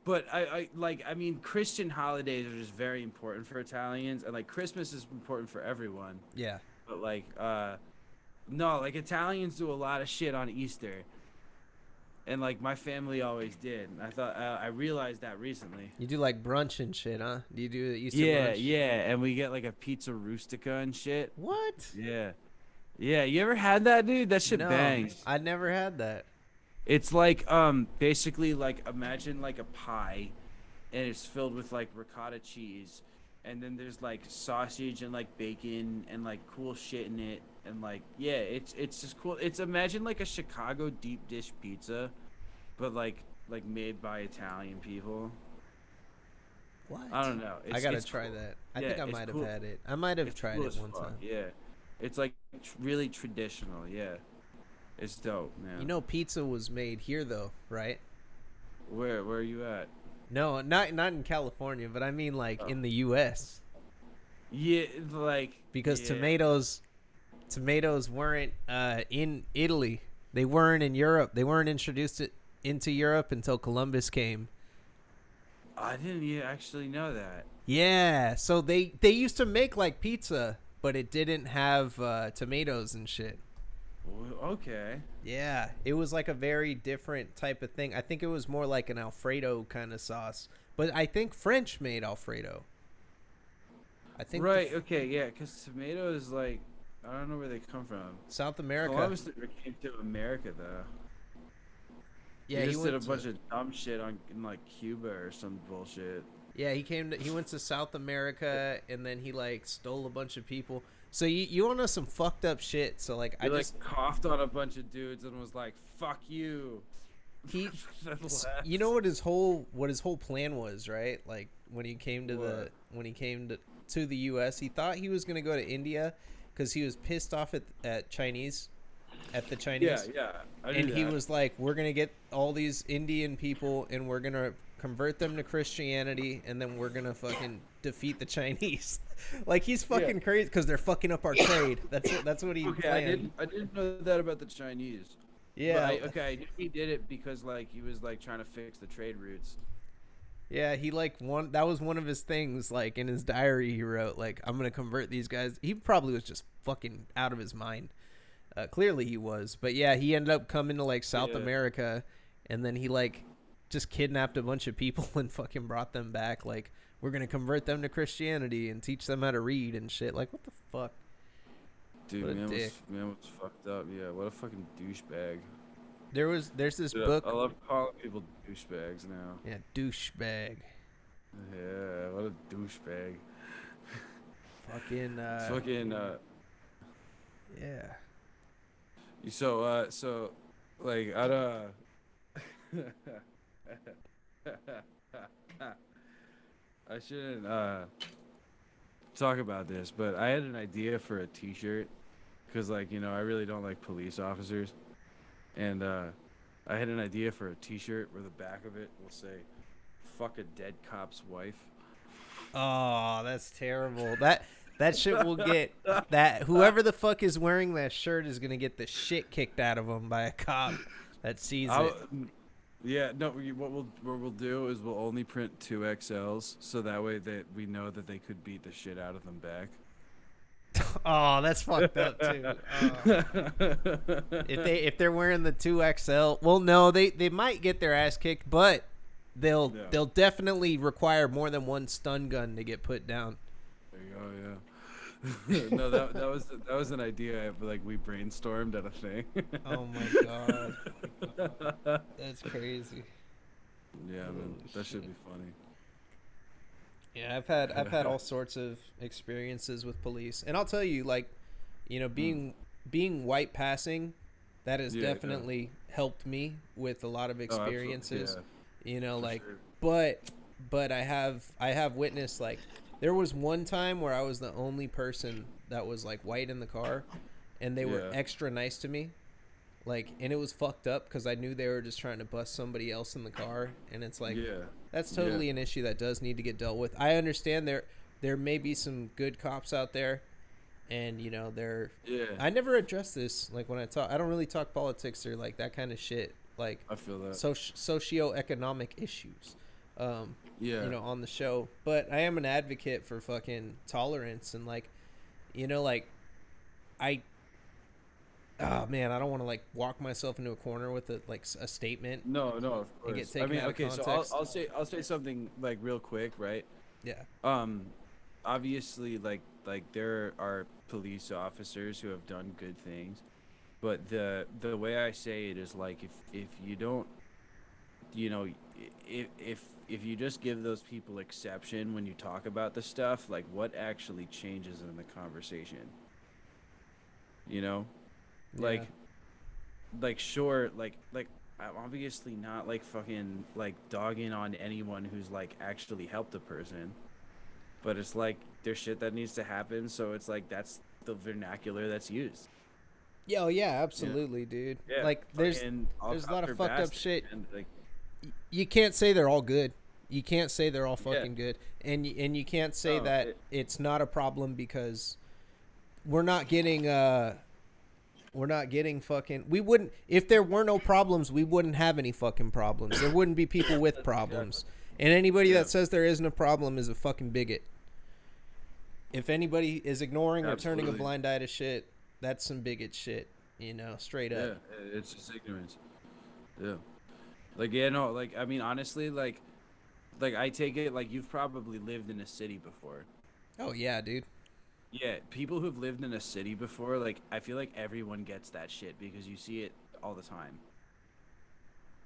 But I mean Christian holidays are just very important for Italians and like Christmas is important for everyone. Yeah. But like no, like Italians do a lot of shit on Easter. And like my family always did. And I realized that recently. You do like brunch and shit, huh? Do you do the Easter Yeah, brunch? yeah, and we get like a pizza rustica and shit. What? Yeah. Yeah, you ever had that, dude? That shit No, bangs. I never had that. It's like basically like imagine like a pie and it's filled with like ricotta cheese and then there's like sausage and like bacon and like cool shit in it and like yeah, it's just cool. It's imagine like a Chicago deep dish pizza but like made by Italian people. What? I don't know. I gotta It's try cool. that. I Yeah, think I it's might have cool. had it. I might have It's tried cool it as one fuck. time. Yeah. It's like really traditional, yeah. It's dope, You man. know, pizza was made here though, right? Where are you at? No, not in California, but I mean like Oh. in the U.S. Yeah, like because yeah. tomatoes weren't in Italy. They weren't in Europe. They weren't introduced into Europe until Columbus came. I didn't actually know that. Yeah, so they used to make like pizza, but it didn't have tomatoes and shit. Okay. Yeah, it was like a very different type of thing. I think it was more like an Alfredo kind of sauce, but I think French made Alfredo. I think Right. Okay. Yeah. Because tomatoes, like, I don't know where they come from. South America. Columbus never came to America though. He Yeah, he just did a went to bunch of dumb shit in like Cuba or some bullshit. Yeah, he went to South America and then he like stole a bunch of people. So you want to know some fucked up shit. So like He I like just coughed on a bunch of dudes and was like, "Fuck you." he Then you know left. what his whole plan was, right? Like What? when he came to the US, he thought he was going to go to India cuz he was pissed off at the Yeah. Chinese, Yeah. I and knew he that. was like, we're going to get all these Indian people and we're going to convert them to Christianity and then we're going to fucking defeat the Chinese. Like he's Yeah. fucking crazy cuz they're fucking up our trade. That's what he Okay. planned. I didn't know that about the Chinese. But Yeah. I knew he did it because like he was like trying to fix the trade routes. Yeah, he like one that was one of his things like in his diary he wrote like I'm going to convert these guys. He probably was just fucking out of his mind. Clearly he was. But yeah, he ended up coming to like South Yeah. America and then he like just kidnapped a bunch of people and fucking brought them back like we're going to convert them to Christianity and teach them how to read and shit. Like what the fuck? Dude, What a dick. man was fucked up. Yeah, what a fucking douchebag. There's this Dude, I book. love calling people douchebags now. Yeah, douchebag. Yeah, what a douchebag. Fucking It's fucking yeah. so like I don't I shouldn't talk about this, but I had an idea for a t-shirt cuz like, I really don't like police officers and I had an idea for a t-shirt where the back of it will say fuck a dead cop's wife. Oh, that's terrible. That shit will get that whoever the fuck is wearing that shirt is gonna get the shit kicked out of them by a cop that sees I'll, it. yeah, no. What we'll do is we'll only print 2XLs, so that way that we know that they could beat the shit out of them back. Oh, that's fucked up too. If they're wearing the 2XL, well, no, they might get their ass kicked, but Yeah, they'll definitely require more than one stun gun to get put down. there you go. Yeah. No, that was an idea like we brainstormed at a thing. Oh my god, that's crazy. Yeah, man, Holy that should shit. be funny. Yeah, I've had all sorts of experiences with police, and I'll tell you, like, Hmm. being white passing, that has Yeah, yeah. definitely helped me with a lot of Oh, absolutely. experiences. Yeah, for Like, sure. but I have witnessed like there was one time where I was the only person that was like white in the car, and they were Yeah, extra nice to me. Like, and it was fucked up because I knew they were just trying to bust somebody else in the car, and it's like yeah, that's yeah, totally an issue that does need to get dealt with. I understand there may be some good cops out there, and they're. yeah. I never address this like when I talk. I don't really talk politics or like that kind of shit. Like I feel that. socioeconomic issues, Yeah, on the show. But I am an advocate for fucking tolerance and like I oh man, I don't want to like walk myself into a corner with a statement no, no, of and get course. I taken mean, out of okay, so context. I'll say something like real quick, right? Yeah. Um, Obviously, like there are police officers who have done good things, but the way I say it is like if you don't, you know, if you just give those people exception when you talk about the stuff, like what actually changes in the conversation, you know? Yeah. Like sure, I'm obviously not like fucking like dogging on anyone who's like actually helped a person, but it's like there's shit that needs to happen, so it's like that's the vernacular that's used. Yeah, oh yeah, You know? absolutely, dude. Yeah, Like fucking all there's a lot cops of are fucked up bastards, shit. man. Like, You can't say they're all good. You can't say they're all yeah, fucking good, and you can't say no, that it's not a problem because we're not getting we're not getting fucking. We wouldn't if there were no problems. We wouldn't have any fucking problems. There wouldn't be people with exactly. problems. And anybody Yeah, that says there isn't a problem is a fucking bigot. If anybody is ignoring or turning a absolutely. blind eye to shit, that's some bigot shit. You know, straight up. Yeah, it's just ignorance. Yeah. Like, yeah, no, like, I mean, honestly, like I take it like you've probably lived in a city before. Oh yeah, dude. Yeah, people who've lived in a city before, like I feel like everyone gets that shit because you see it all the time,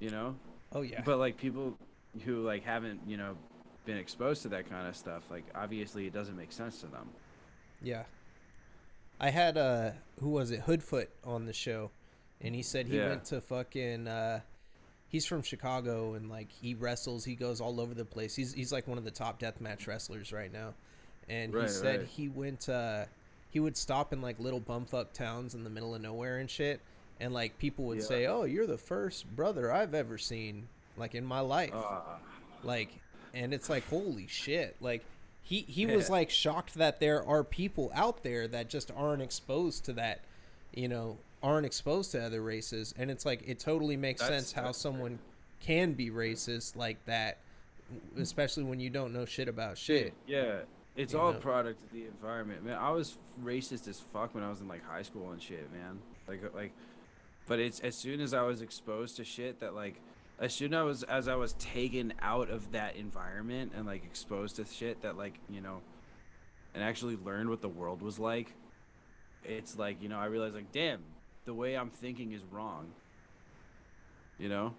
you know? Oh yeah. But like people who like haven't, been exposed to that kind of stuff, like obviously it doesn't make sense to them. Yeah. I had who was it? Hoodfoot on the show, and he said he Yeah. went to fucking he's from Chicago and like he wrestles, he goes all over the place. He's like one of the top deathmatch wrestlers right now. And he Right, said right. he went he would stop in like little bumfuck towns in the middle of nowhere and shit, and like people would Yeah. say, "Oh, you're the first brother I've ever seen like in my life." Uh, Like, and it's like holy shit. Like he was yeah. like shocked that there are people out there that just aren't exposed to that, you know, aren't exposed to other races. And it's like it totally makes sense how That's someone can be racist like that, especially when you don't know shit about dude, shit, yeah. It's you all a know. product of the environment. Man, I was racist as fuck when I was in like high school and shit, man. Like but it's as soon as I was exposed to shit that like as soon as I was taken out of that environment and like exposed to shit that like, and actually learned what the world was like, it's like, I realized like, damn, the way I'm thinking is wrong, you know?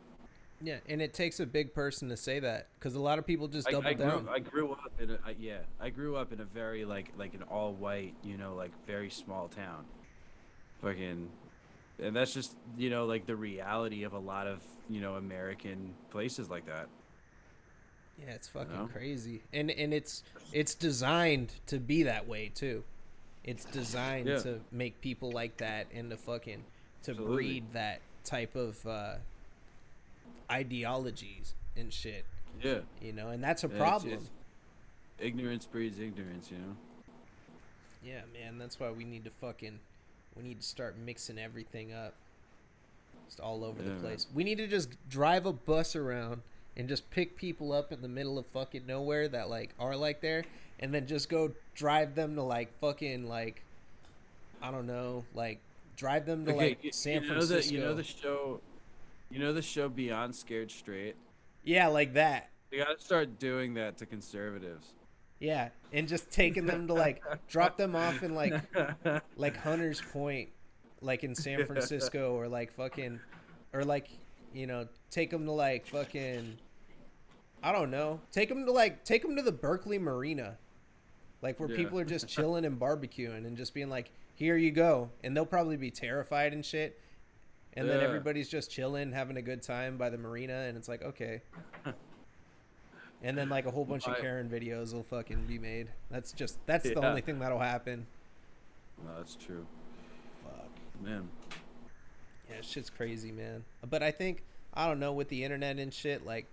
Yeah, and it takes a big person to say that because a lot of people just I, double I grew down. I grew up in yeah, I grew up in a very like an all white, like very small town. Fucking and that's just, like the reality of a lot of, American places like that, Yeah, it's you fucking know? crazy, and it's designed to be that way too. It's designed Yeah, to make people like that and to fucking to absolutely. breed that type of ideologies and shit, Yeah. you know, and that's a Yeah, it's problem. ignorance breeds ignorance. Yeah, man, that's why we need to start mixing everything up. Just all over Yeah, the man. place. We need to just drive a bus around and just pick people up in the middle of fucking nowhere that like are like there, and then just go drive them to like fucking like I don't know, like drive them to Okay, like you, San you know Francisco. the show, the show Beyond Scared Straight. Yeah, like that. You gotta start doing that to conservatives. Yeah, and just taking them to like drop them off in like Hunters Point, like in San Yeah. Francisco, or like fucking, or like you know, take them to like fucking I don't know, take them to the Berkeley Marina, like where Yeah. people are just chilling and barbecuing and just being like, here you go, and they'll probably be terrified and shit, and then Yeah. everybody's just chilling, having a good time by the marina, and it's like okay, and then like a whole bunch of My, Karen videos will fucking be made. That's the yeah. only thing that'll happen. No, that's true. Fuck. Man. Yeah, shit's crazy, man. But I think I don't know with the internet and shit. Like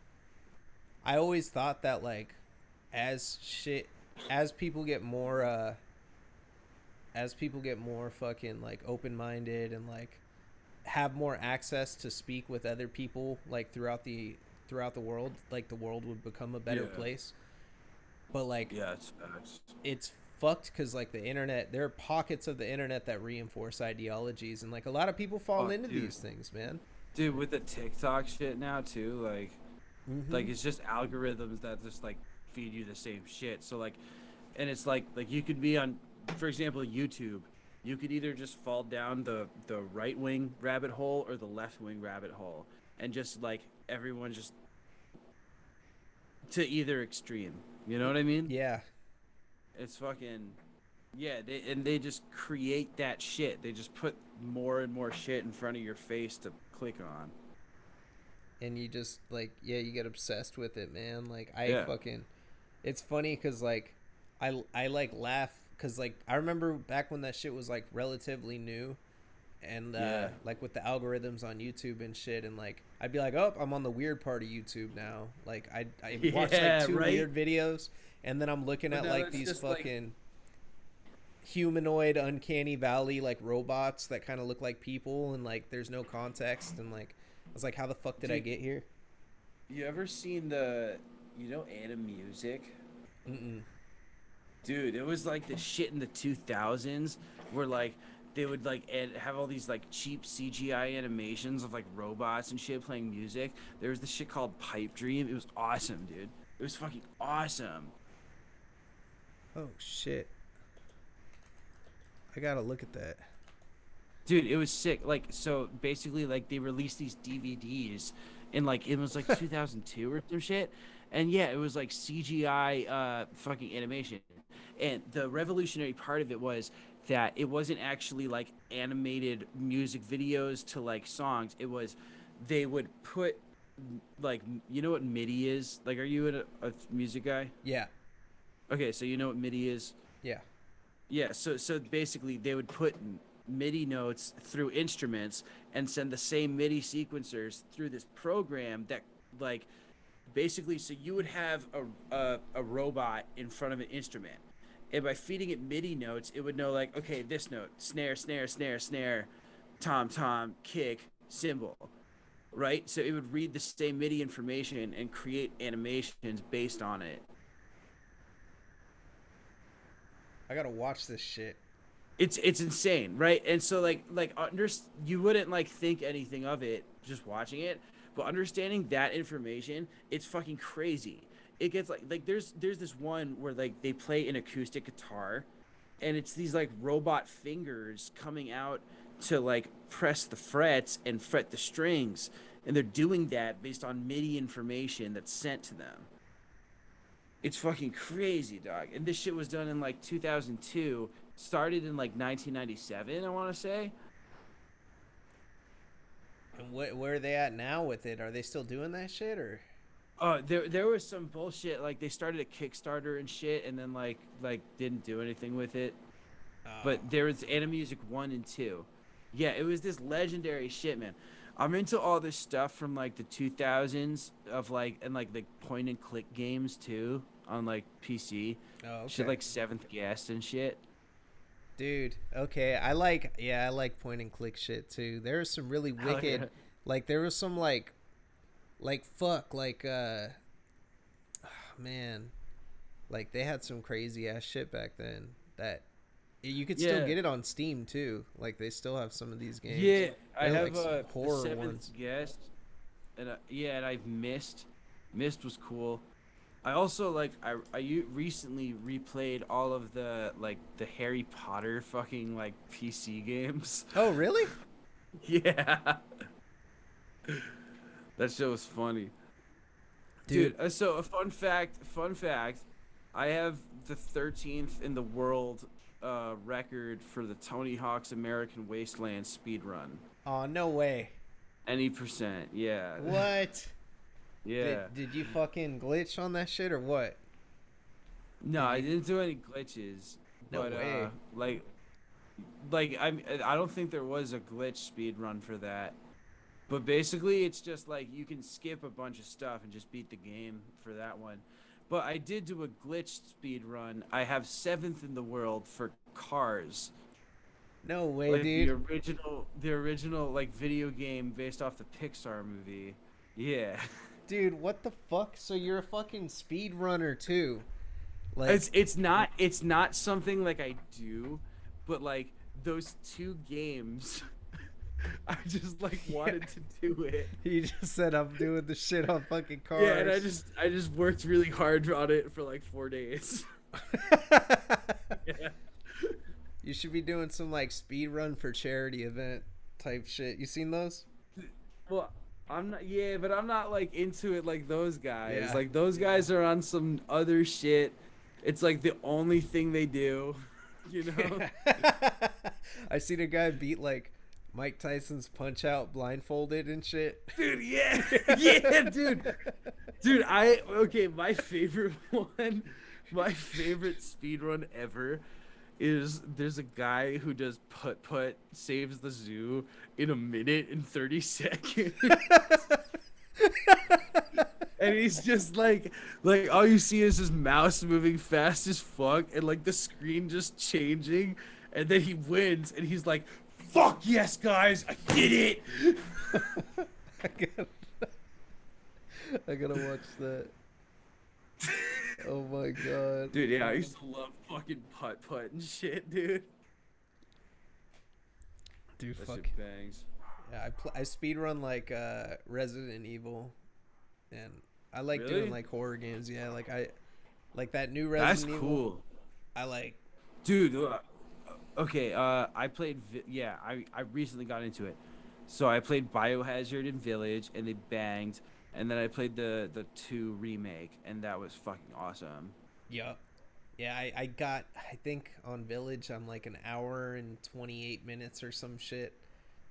I always thought that like as shit as people get more fucking like open minded and like have more access to speak with other people like throughout the world, like the world would become a better Yeah. place. But like Yeah, it's facts. it's fucked because like the internet, there are pockets of the internet that reinforce ideologies, and like a lot of people fall Oh, into dude. these things, man. Dude, with the TikTok shit now too, Mm-hmm. it's just algorithms that just like feed you the same shit. So like and it's like you could be on, for example, YouTube. You could either just fall down the right wing rabbit hole or the left wing rabbit hole, and just like everyone just to either extreme. You know what I mean? Yeah, It's fucking yeah. They just create that shit. They just put more and more shit in front of your face to click on. and you just like yeah, you get obsessed with it, man. Like I Yeah. fucking, it's funny because like I like laugh because like I remember back when that shit was like relatively new, and Yeah. like with the algorithms on YouTube and shit, and like I'd be like, oh, I'm on the weird part of YouTube now. Like I watched like Yeah, two right. weird videos, and then I'm looking But at now like that's these just like, fucking humanoid uncanny valley like robots that kind of look like people, and like there's no context, and like I was like, how the fuck did I dude, get here? you ever seen the, Anim Music? Mm-mm. Dude, it was like the shit in the 2000s where like they would like have all these like cheap CGI animations of like robots and shit playing music. There was this shit called Pipe Dream. It was awesome, dude. It was fucking awesome. Oh shit, I gotta look at that. Dude, it was sick. Like, so basically, like, they released these DVDs in, like, it was like 2002 or some shit. And yeah, it was like CGI fucking animation. And the revolutionary part of it was that it wasn't actually like animated music videos to like songs. It was, they would put, like, you know what MIDI is? Like, are you a music guy? Yeah, Okay, so you know what MIDI is? yeah. Yeah, so basically they would put MIDI notes through instruments and send the same MIDI sequencers through this program that like basically so you would have a robot in front of an instrument. And by feeding it MIDI notes, it would know like, okay, this note, snare, snare, snare, snare, tom tom, kick, cymbal, right? So it would read the same MIDI information and create animations based on it. I gotta watch this shit. It's insane, right? And so you wouldn't like think anything of it just watching it, but understanding that information, it's fucking crazy. It gets like there's this one where like they play an acoustic guitar, and it's these like robot fingers coming out to like press the frets and fret the strings, and they're doing that based on MIDI information that's sent to them. It's fucking crazy, dog. And this shit was done in like 2002, started in like 1997, I want to say. And where are they at now with it? Are they still doing that shit or? There was some bullshit like they started a Kickstarter and shit and then like didn't do anything with it. Oh, But there was Animusic 1 and 2. Yeah, it was this legendary shit, man. I'm into all this stuff from like the 2000s of like and like the point and click games too on like PC. oh, Shit okay, like Seventh Guest and shit. dude. Okay, I like point and click shit too. There was some really Hell wicked, yeah. like there was some like fuck, like man, like they had some crazy ass shit back then that you could still Yeah. get it on Steam too. Like they still have some of these games. Yeah, I They're have like some the horror Seventh ones. Guest, and yeah, and I've missed. Missed was cool. I also like recently replayed all of the like the Harry Potter fucking like PC games. Oh, really? Yeah, that shit was funny, Dude, dude. So a fun fact, I have the 13th in the world record for the Tony Hawk's American Wasteland speed run. oh no way. Any percent, yeah. What? Yeah. Did you fucking glitch on that shit or what? No, Did I you? didn't do any glitches, No but way. I don't think there was a glitch speed run for that. But basically, it's just like you can skip a bunch of stuff and just beat the game for that one. But I did do a glitched speed run. I have seventh in the world for Cars, No way, like the dude. original like video game based off the Pixar movie. Yeah. Dude, what the fuck? So you're a fucking speedrunner too. It's Like it's not it's not something like I do, but like those two games, I just like wanted to do it. you just said I'm doing the shit on fucking Yeah, and cars. I just worked really hard on it for like 4 days. Yeah. You should be doing some like speed run for charity event type shit. You seen those? Well, I'm not. Yeah, but I'm not like into it like those guys. Yeah. Like those guys are on some other shit. It's like the only thing they do. You know? I seen a guy beat like Mike Tyson's Punch Out blindfolded and shit. Dude, yeah. Yeah, dude. Dude, okay, my favorite one, my favorite speed run ever is there's a guy who does putt putt saves the zoo in a minute and 30 seconds. And he's just like all you see is his mouse moving fast as fuck and like the screen just changing, and then he wins and he's like, fuck yes guys, I did it. I gotta, I gotta watch that. Oh my god. Dude, yeah, I used to love fucking putt putt and shit, dude. Dude, That fuck. shit bangs. Yeah, I speed run like Resident Evil, and I like doing Really? like horror games. Yeah, like I like that new That's Resident Evil. cool. I like. Dude, okay, I played yeah, I recently got into it. So I played Biohazard and Village and they banged, and then I played the 2 remake and that was fucking awesome. Yup. Yeah, I got I think on Village I'm like an hour and 28 minutes or some shit.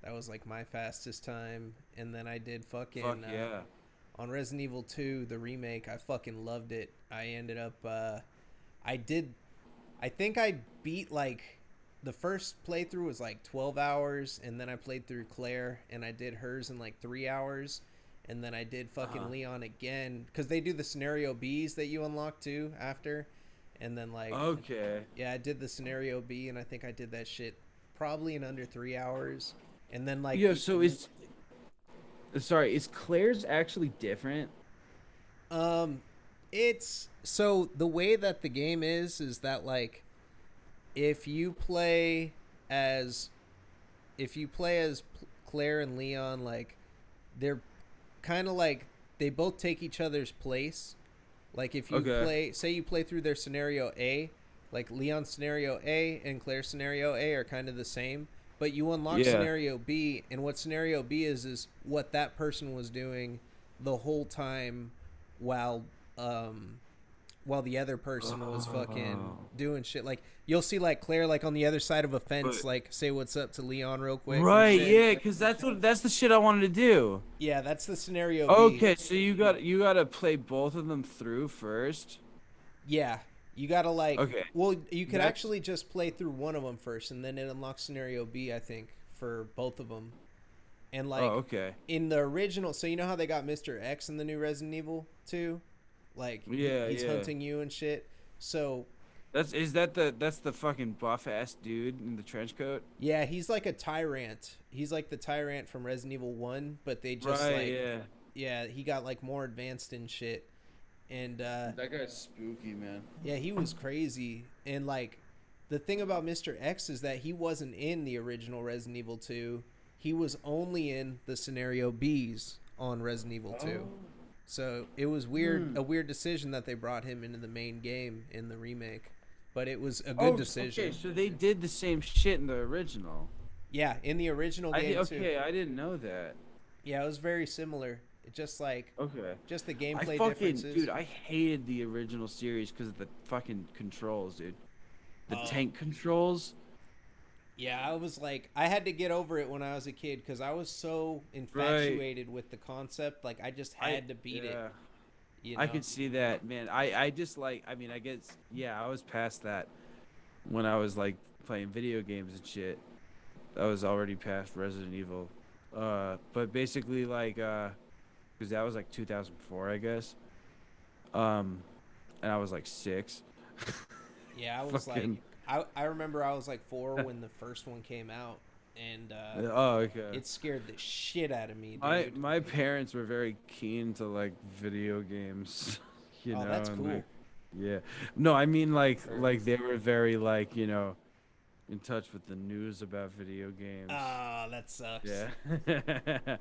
That was like my fastest time, and then I did Fuck fucking yeah. on Resident Evil 2 the remake. I fucking loved it. I ended up I did I think I beat like the first playthrough was like 12 hours, and then I played through Claire and I did hers in like 3 hours, and then I did Uh-huh. fucking Leon again cuz they do the scenario Bs that you unlock too after, and then like Okay. yeah, I did the scenario B and I think I did that shit probably in under 3 hours. And then like Yo, so is sorry, is Claire's actually different? um it's so the way that the game is that like if you play as Claire and Leon, like they're kind of like they both take each other's place. Like if you Okay. play, say you play through their scenario A, like Leon's scenario A and Claire's scenario A are kind of the same, but you unlock Yeah. scenario B, and what scenario B is what that person was doing the whole time while um while the other person was fucking Oh. doing shit. Like you'll see like Claire like on the other side of a fence, But like say what's up to Leon real quick and right, shit. yeah, cuz that's the shit I wanted to do. Yeah, that's the scenario B. Okay, so you got to play both of them through first. Yeah, you gotta like. Okay. Well, you could That's actually just play through one of them first, and then it unlocks scenario B. I think for both of them, and Oh, like okay. in the original. So you know how they got Mr. X in the new Resident Evil 2? Like Yeah, he's yeah. hunting you and shit. So That's the fucking buff ass dude in the trench coat? yeah, he's like a tyrant. He's like the tyrant from Resident Evil 1, but they just Right, like yeah. yeah, he got like more advanced and shit. And That guy's spooky, man. yeah, he was crazy. And like the thing about Mr. X is that he wasn't in the original Resident Evil 2. He was only in the scenario Bs on Resident Evil 2. So it was Hmm. a weird decision that they brought him into the main game in the remake. But it was a good Oh, okay, decision. so they did the same shit in the original. Yeah, in the original game too. Okay, I didn't know that. Yeah, it was very similar. It just like Okay. just the I gameplay fucking differences. dude, I hated the original series because of the fucking controls, dude. The Oh, tank controls. yeah, I was like, I had to get over it when I was a kid because I was so infatuated with the concept. Like, I just had to beat it. Yeah. You I know? could see that, man. I just like I mean I guess yeah, I was past that when I was like playing video games and shit. I was already past Resident Evil. But basically like cuz that was like 2004, I guess. And I was like 6. Yeah, I was like, Fucking I remember I was like 4 when the first one came out, and Oh, okay. it scared the shit out of me, My dude. my parents were very keen to like video games, you Oh, know, that's and cool. like yeah. No, I mean like they were very like, you know, in touch with the news about video games. Ah, that sucks. Yeah.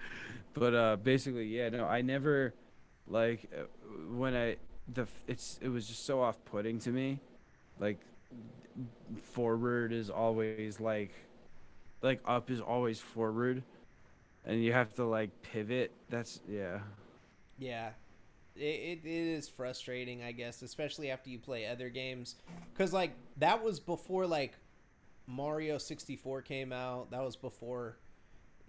But basically, yeah, no, I never like when I it was just so off-putting to me. Like forward is always like up is always forward and you have to like pivot. That's yeah. Yeah, it is frustrating, I guess, especially after you play other games, because like that was before like Mario 64 came out. That was before,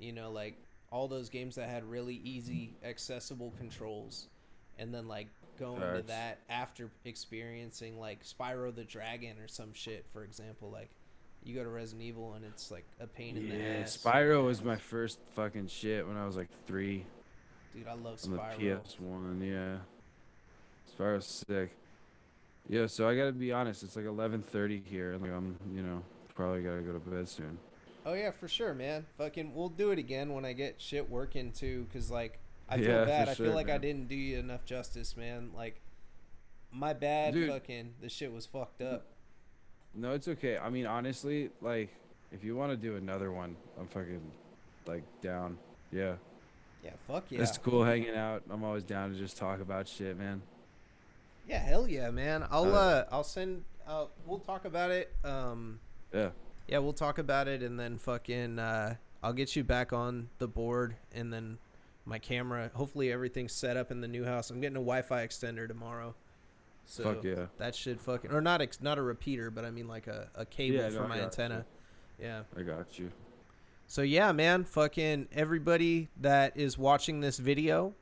like all those games that had really easy accessible controls, and then like going to Facts. that after experiencing like Spyro the Dragon or some shit, for example. Like, you go to Resident Evil and it's like a pain in the Yeah, ass. Spyro was my first fucking shit when I was like 3 Dude, I love on the Spyro. PS1. Yeah, Spyro's sick. Yeah, so I gotta be honest. It's like 11:30 here, and like I'm, probably gotta go to bed soon. Oh yeah, for sure, man. Fucking, we'll do it again when I get shit working too. Cause like, I feel Yeah, for bad. I feel sure, like I man. didn't do you enough justice, man. Like, my bad. Dude, Fucking, the shit was fucked up. no, it's okay. I mean, honestly, like, if you want to do another one, I'm fucking like down. Yeah, Yeah, fuck yeah. it's cool hanging out. I'm always down to just talk about shit, man. Yeah, hell yeah, man. Uh, I'll send. We'll talk about it. yeah, Yeah, we'll talk about it, and then fucking. I'll get you back on the board, and then my camera. Hopefully, everything's set up in the new house. I'm getting a Wi-Fi extender tomorrow. fuck So yeah. that should fucking, or not a repeater, but I mean like a cable Yeah, for no, I my got antenna. Yeah. you. I got you. So yeah, man, fucking everybody that is watching this video,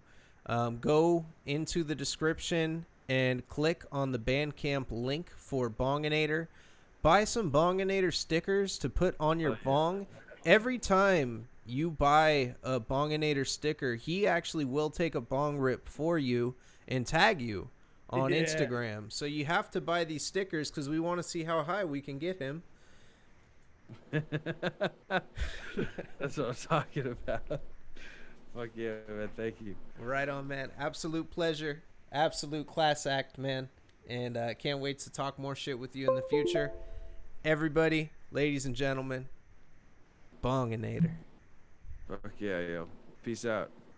go into the description and click on the Bandcamp link for Bonginator. Buy some Bonginator stickers to put on your bong. Every time you buy a Bonginator sticker, he actually will take a bong rip for you and tag you on Yeah. Instagram. So you have to buy these stickers because we want to see how high we can get him. That's what I'm talking about. Fuck yeah, man. Thank you. Right on, man. Absolute pleasure. Absolute class act, man. And can't wait to talk more shit with you in the future. Everybody, ladies and gentlemen, Bonginator. Fuck yeah, yo. Peace out.